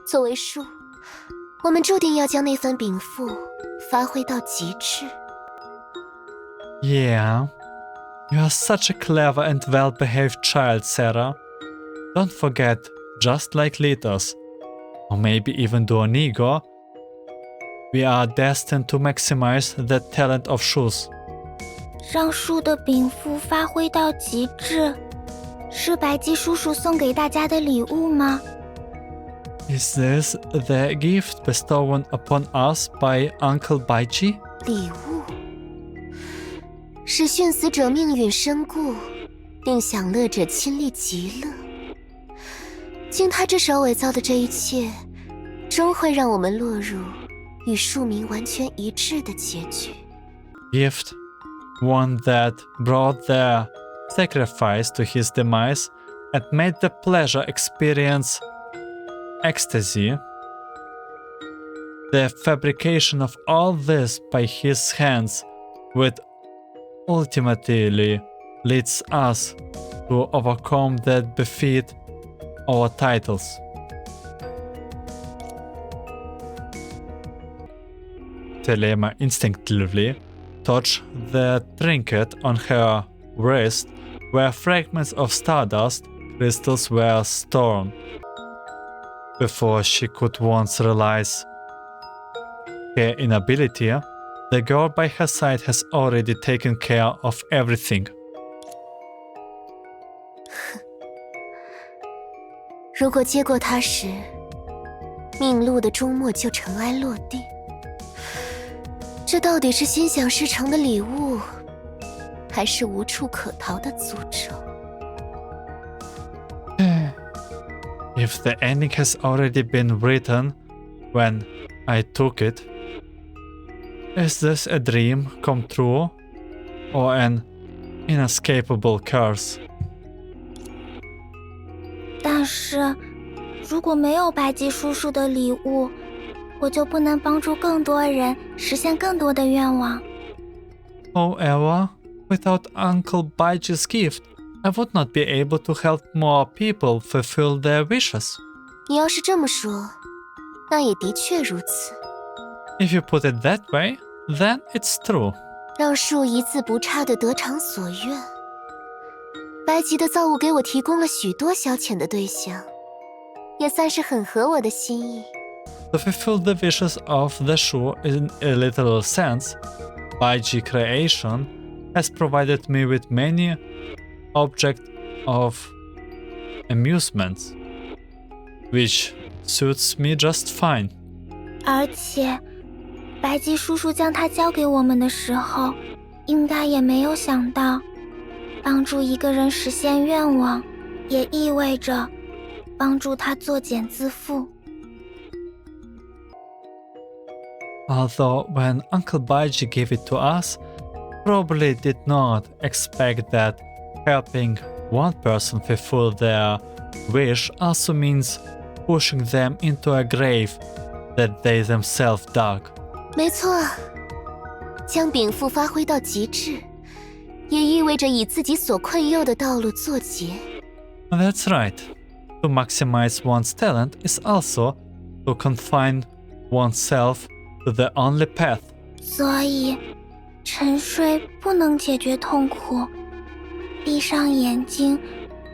作为树，我们注定要将那份禀赋发挥到极致。Yeah, you are such a clever and well-behaved child, Sarah. Don't forget, just like Litos, or maybe even Duonigo, we are destined to maximize the talent of Shus. 让树的禀赋发挥到极致，是白姬叔叔送给大家的礼物吗？ Is this the gift bestowed upon us by Uncle Baiji? 礼物使殉死者命运深固，令享乐者亲历极乐。经他之手伪造的这一切，终会让我们落入与庶民完全一致的结局。 Gift, one that brought their sacrifice to his demise and made the pleasure experience ecstasy. The fabrication of all this by his hands would ultimately leads us to overcome that befit our titles. Telema instinctively touched the trinket on her wrist where fragments of stardust crystals were stored. Before she could once realize her inability, the girl by her side has already taken care of everything. 如果接过它时，命路的终末就尘埃落定，这到底是心想事成的礼物，还是无处可逃的诅咒？ If the ending has already been written when I took it, is this a dream come true or an inescapable curse? 但是，如果没有白姬叔叔的礼物，我就不能帮助更多人实现更多的愿望。 However, without Uncle Baiji's gift, I would not be able to help more people fulfill their wishes. 你要是这么说，那也的确如此。 If you put it that way, then it's true. 让树一字不差地得偿所愿。白吉的造物给我提供了许多消遣的对象，也算是很合我的心意。 To fulfill the wishes of the Shu in a literal sense, Baiji creation has provided me with many objects of amusements, which suits me just fine. 而且，白姬叔叔将它交给我们的时候，应该也没有想到，帮助一个人实现愿望，也意味着帮助他作茧自缚。Although when Uncle Baiji gave it to us, probably did not expect that helping one person fulfill their wish also means pushing them into a grave that they themselves dug. 没错，将禀赋发挥到极致，也意味着以自己所困囿的道路作结。That's right. To maximize one's talent is also to confine oneself to the only path. 所以，沉睡不能解决痛苦，闭上眼睛，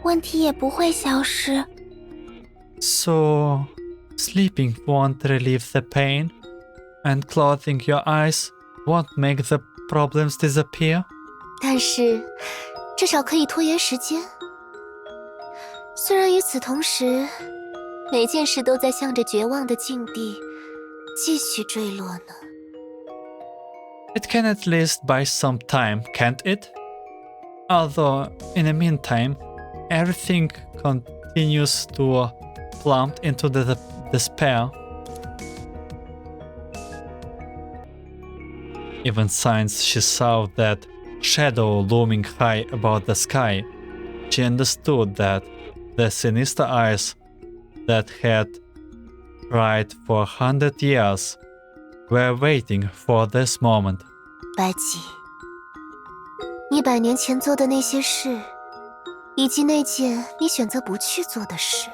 问题也不会消失。So, sleeping won't relieve the pain, and closing your eyes won't make the problems disappear? 但是，至少可以拖延时间。虽然与此同时，每件事都在向着绝望的境地继续坠落呢。It can at least buy some time, can't it? Although, in the meantime, everything continues to plummet into the despair. Even since she saw that shadow looming high above the sky, she understood that the sinister eyes that had cried for 100 years were waiting for this moment. 白姬，你100年前做的那些事，以及那件你选择不去做的事，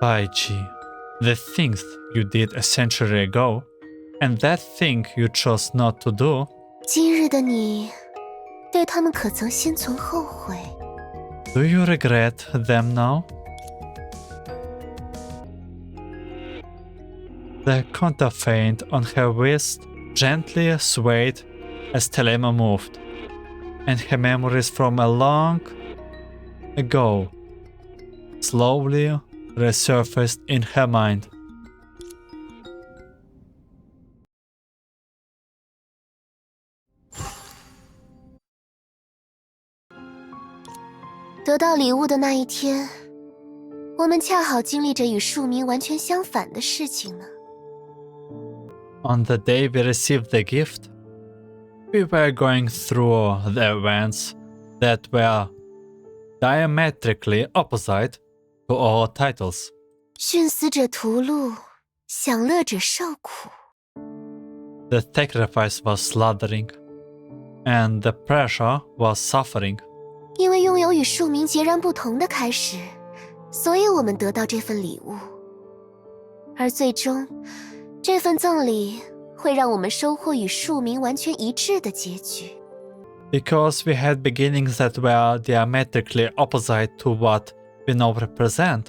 Baiji, the things you did a century ago, and that thing you chose not to do, 今日的你，对他们可曾心存后悔？ do you regret them now? The counterfeit on her wrist gently swayed as Telema moved, and her memories from a long ago slowly resurfaced in her mind. 得到礼物的那一天，我们恰好经历着与庶民完全相反的事情呢。On the day we received the gift, we were going through the events that were diametrically opposite to our titles. 殉死者屠戮，享乐者受苦。 The sacrifice was slaughtering, and the pressure was suffering. 因为拥有与庶民截然不同的开始，所以我们得到这份礼物，而最终，这份赠礼会让我们收获与庶民完全一致的结局。 Because we had beginnings that were diametrically opposite to what we now represent,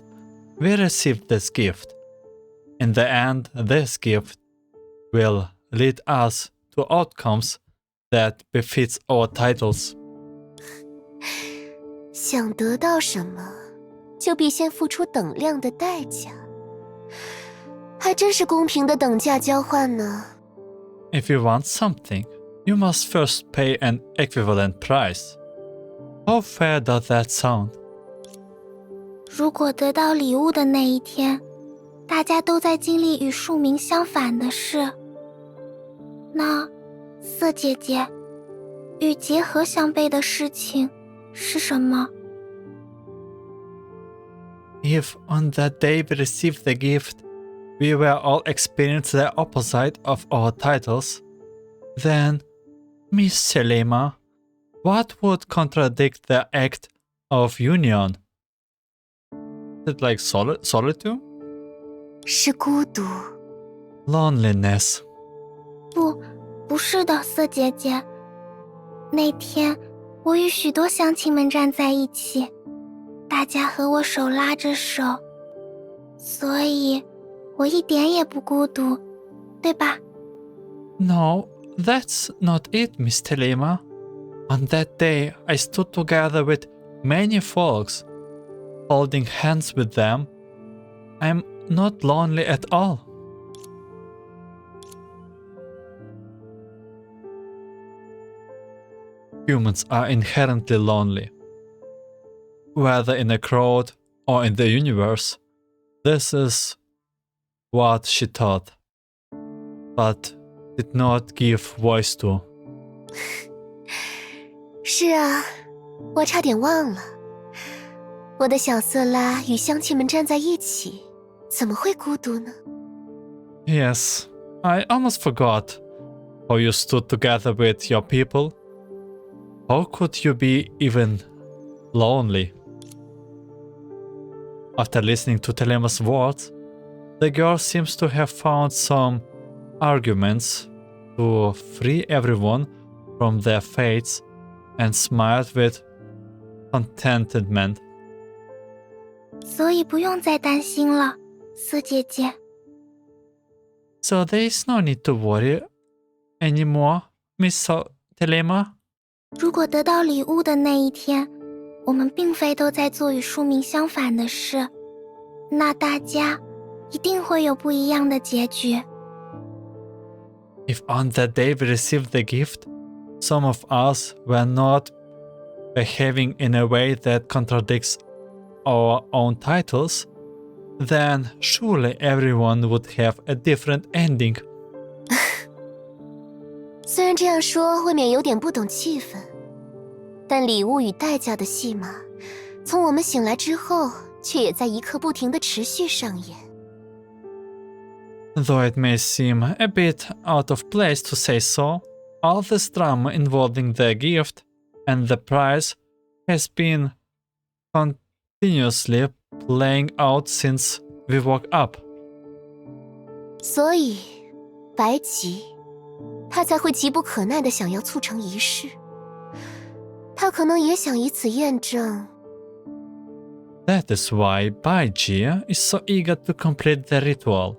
we received this gift. In the end, this gift will lead us to outcomes that befits our titles. 想得到什么，就必先付出等量的代价，还真是公平的等价交换呢。 If you want something, you must first pay an equivalent price. How fair does that sound? 如果得到礼物的那一天，大家都在经历与庶民相反的事，那色姐姐与结合相悖的事情是什么？ If on that day we received the gift, we were all experiencing the opposite of our titles, then, Miss Selima, what would contradict the act of union? Is it like solitude? 是孤独。 Loneliness. 不是的，色姐姐。那天，我与许多乡亲们站在一起，大家和我手拉着手，所以我一点也不孤独，对吧？ No, that's not it, Miss Telema. On that day, I stood together with many folks, holding hands with them. I'm not lonely at all. humans are inherently lonely. Whether in a crowd or in the universe, this is what she thought, but did not give voice to. 是啊，我差点忘了，我的小色拉与乡亲们站在一起，怎么会孤独呢？ Yes, I almost forgot how you stood together with your people. How could you be even lonely? After listening to Telema's words, the girl seems to have found some arguments to free everyone from their fates and smiled with contentment. 所以不用再担心了，四姐姐。 So there is no need to worry anymore, Miss Telema. 如果得到礼物的那一天，我们并非都在做与庶民相反的事，那大家一定会有不一样的结局。 If on that day we received the gift, some of us were not behaving in a way that contradicts our own titles, then surely everyone would have a different ending. 虽然这样说未免有点不懂气氛，但礼物与代价的戏码，从我们醒来之后，却也在一刻不停地持续上演。 Though it may seem a bit out of place to say so, all this drama involving the gift and the prize has been continuously playing out since we woke up. 所以，白吉，他才会急不可耐地想要促成仪式。他可能也想以此验证。 That is why Baiji is so eager to complete the ritual.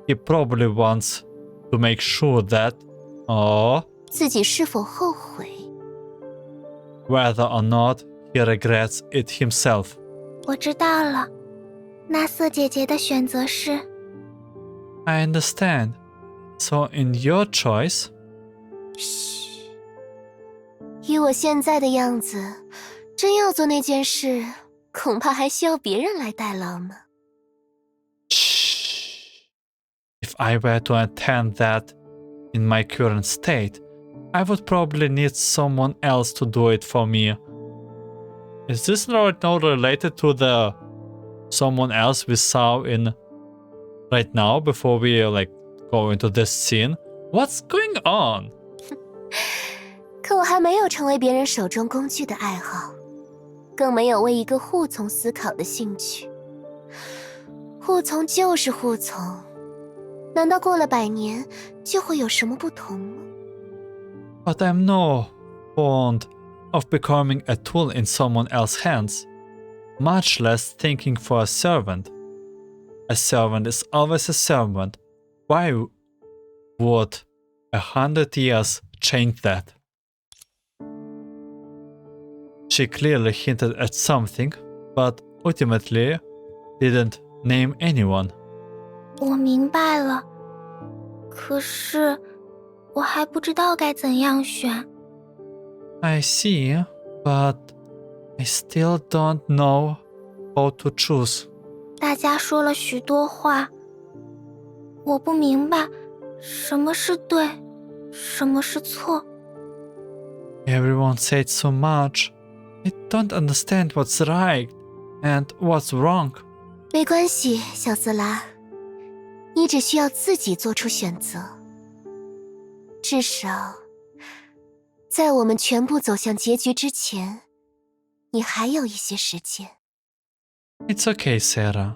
He probably wants to make sure that, 自己是否后悔？ whether or not he regrets it himself. 我知道了，那色姐姐的选择是， I understand. So in your choice, 嘘，以我现在的样子，真要做那件事，恐怕还需要别人来代劳呢。 if I were to attend that in my current state, I would probably need someone else to do it for me. Is this not related to the someone else we saw in right now before we go into this scene? What's going on? 可我还没有成为别人手中工具的爱好，更没有为一个护从思考的兴趣。护从就是护从，难道过了100年就会有什么不同吗？ But I'm no fond of becoming a tool in someone else's hands, much less thinking for a servant. A servant is always a servant. Why would 100 years change that? She clearly hinted at something, but ultimately didn't name anyone. 我明白了，可是我还不知道该怎样选。 I see, but I still don't know how to choose. 大家说了许多话，我不明白什么是对，什么是错。 Everyone said so much. I don't understand what's right and what's wrong. 没关系，小色拉，你只需要自己做出选择。至少，在我们全部走向结局之前，你还有一些时间。 It's okay, Sarah.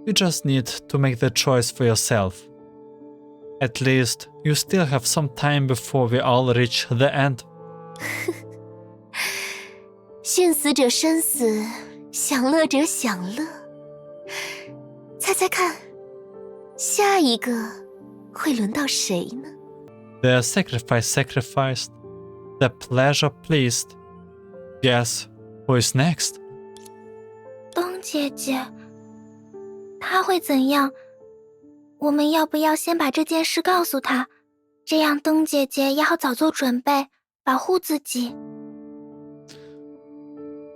You just need to make the choice for yourself. At least you still have some time before we all reach the end. 殉死者生死，享乐者享乐。猜猜看，下一个会轮到谁呢？ The sacrifice sacrificed, the pleasure pleased. Guess who is next? 冬姐姐，她会怎样？我们要不要先把这件事告诉她，这样冬姐姐也好早做准备，保护自己。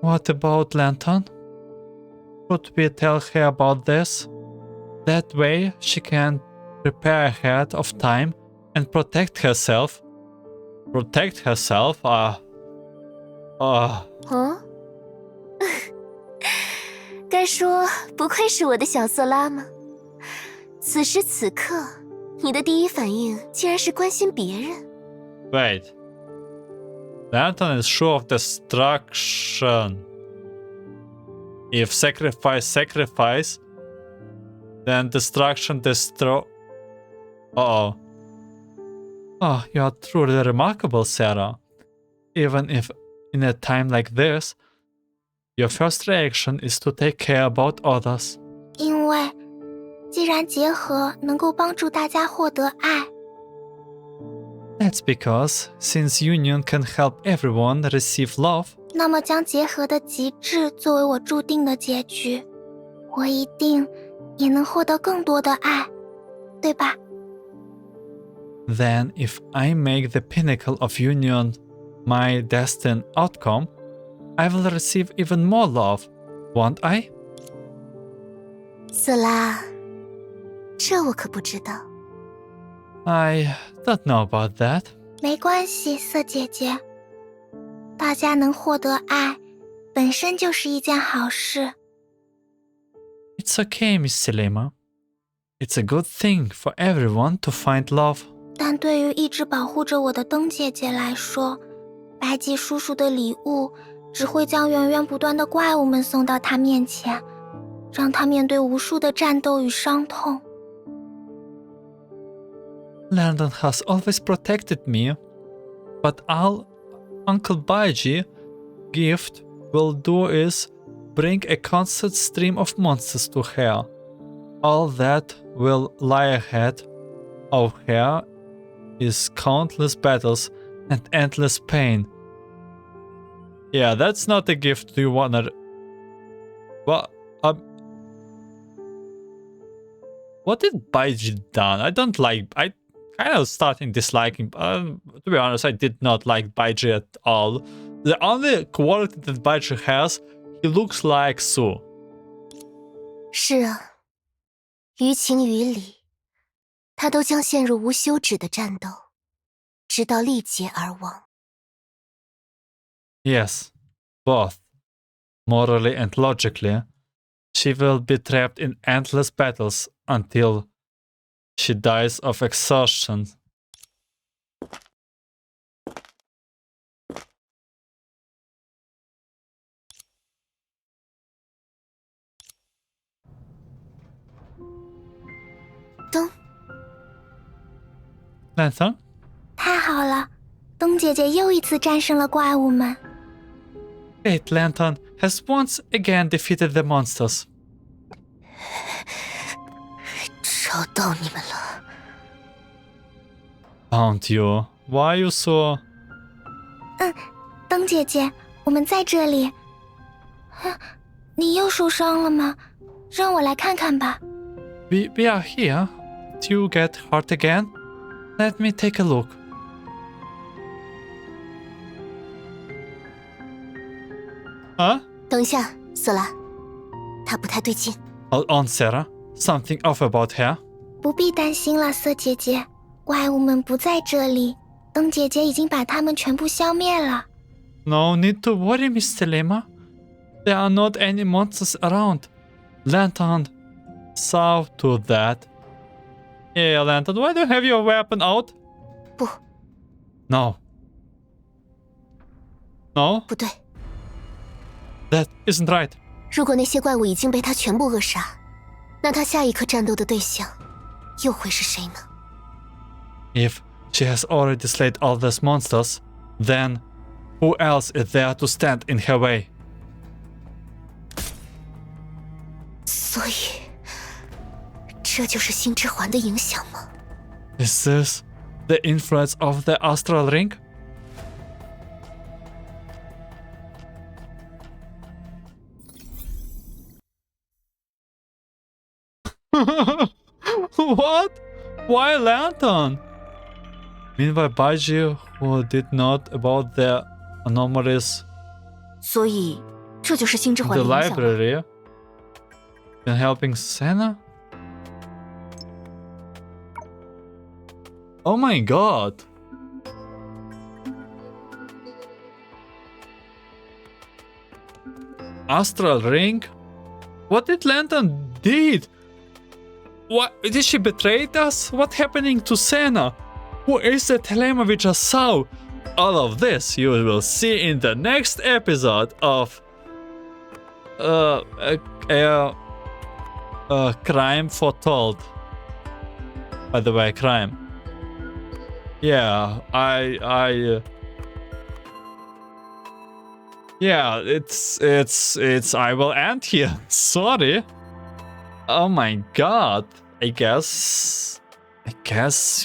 What about Lantern? Should we tell her about this? That way she can prepare ahead of time and protect herself. Protect herself? 该说不愧是我的小色拉吗？此时此刻，你的第一反应竟然是关心别人。Wait. Lantern is sure of destruction. If sacrifice, then destruction destroy. Uh-oh. Oh, you are truly remarkable, Sarah. Even if in a time like this, your first reaction is to take care about others. 因为既然结合能够帮助大家获得爱， That's because, since union can help everyone receive love, 那么将结合的极致作为我注定的结局，我一定也能获得更多的爱，对吧？ then if I make the pinnacle of union my destined outcome, I will receive even more love, won't I? 色拉，这我可不知道。I don't know about that. 没关系，色姐姐，大家能获得爱，本身就是一件好事。 It's okay, Miss Selema. It's a good thing for everyone to find love. 但对于一直保护着我的灯姐姐来说，白吉叔叔的礼物只会将源源不断的怪物们送到他面前，让他面对无数的战斗与伤痛。 Landon has always protected me, but all Uncle Baiji gift will do is bring a constant stream of monsters to her. All that will lie ahead of her is countless battles and endless pain. Yeah, that's not a gift you wanna... What did Baiji done? I don't like... I kind of starting disliking... to be honest, I did not like Baiji at all. The only quality that Baiji has, he looks like Su. 是啊，于情于理，他都将陷入无休止的战斗，直到力竭而亡。 Yes, both. Morally and logically, she will be trapped in endless battles until she dies of exhaustion. Lantern? 太好了，灯姐姐又一次战胜了怪物们。 Great Lantern has once again defeated the monsters. 找到你们了。 Found you. Why are you so... 灯姐姐，我们在这里。你又受伤了吗？让我来看看吧。 We are here. Did you get hurt again? Let me take a look. Huh? 等一下，色拉，他不太对劲。 Hold on, Sarah. Something off about her. 不必担心了，色姐姐，怪物们不在这里，灯姐姐已经把它们全部消灭了。 No need to worry, Miss Selema. There are not any monsters around. Lantern saw to that. Yeah, Lantern, why do you have your weapon out? 不， No. No? 不对， That isn't right. 如果那些怪物已经被他全部扼杀，那他下一刻战斗的对象又会是谁呢？ If she has already slayed all these monsters, then who else is there to stand in her way? 所以，这就是星之环的影响吗？ Is this the influence of the astral ring? What? Why Lantern? Meanwhile, Baiji, who did not about the anomalies 所以这就是星之 in 环 the 的影响吧。 library, been helping SENA? Oh my god! Astral ring? What did Lantern did? What did she betray us? What happening to SENA? Who is the Telema we just saw? All of this you will see in the next episode of Crime Foretold. By the way, crime. Yeah, yeah, it's I will end here. Sorry. Oh my god. I guess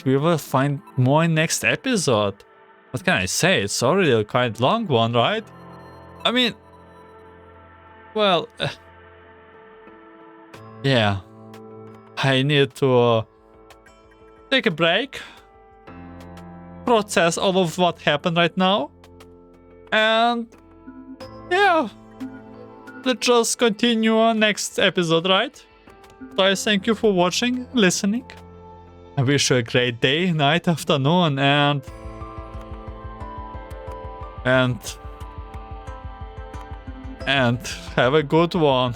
we will find more in next episode. What can I say? It's already a quite long one, right? I mean, well, yeah. I need to take a break, process all of what happened right now, and yeah, let's just continue on next episode, right? So I thank you for watching, listening. I wish you a great day, night, afternoon, and have a good one.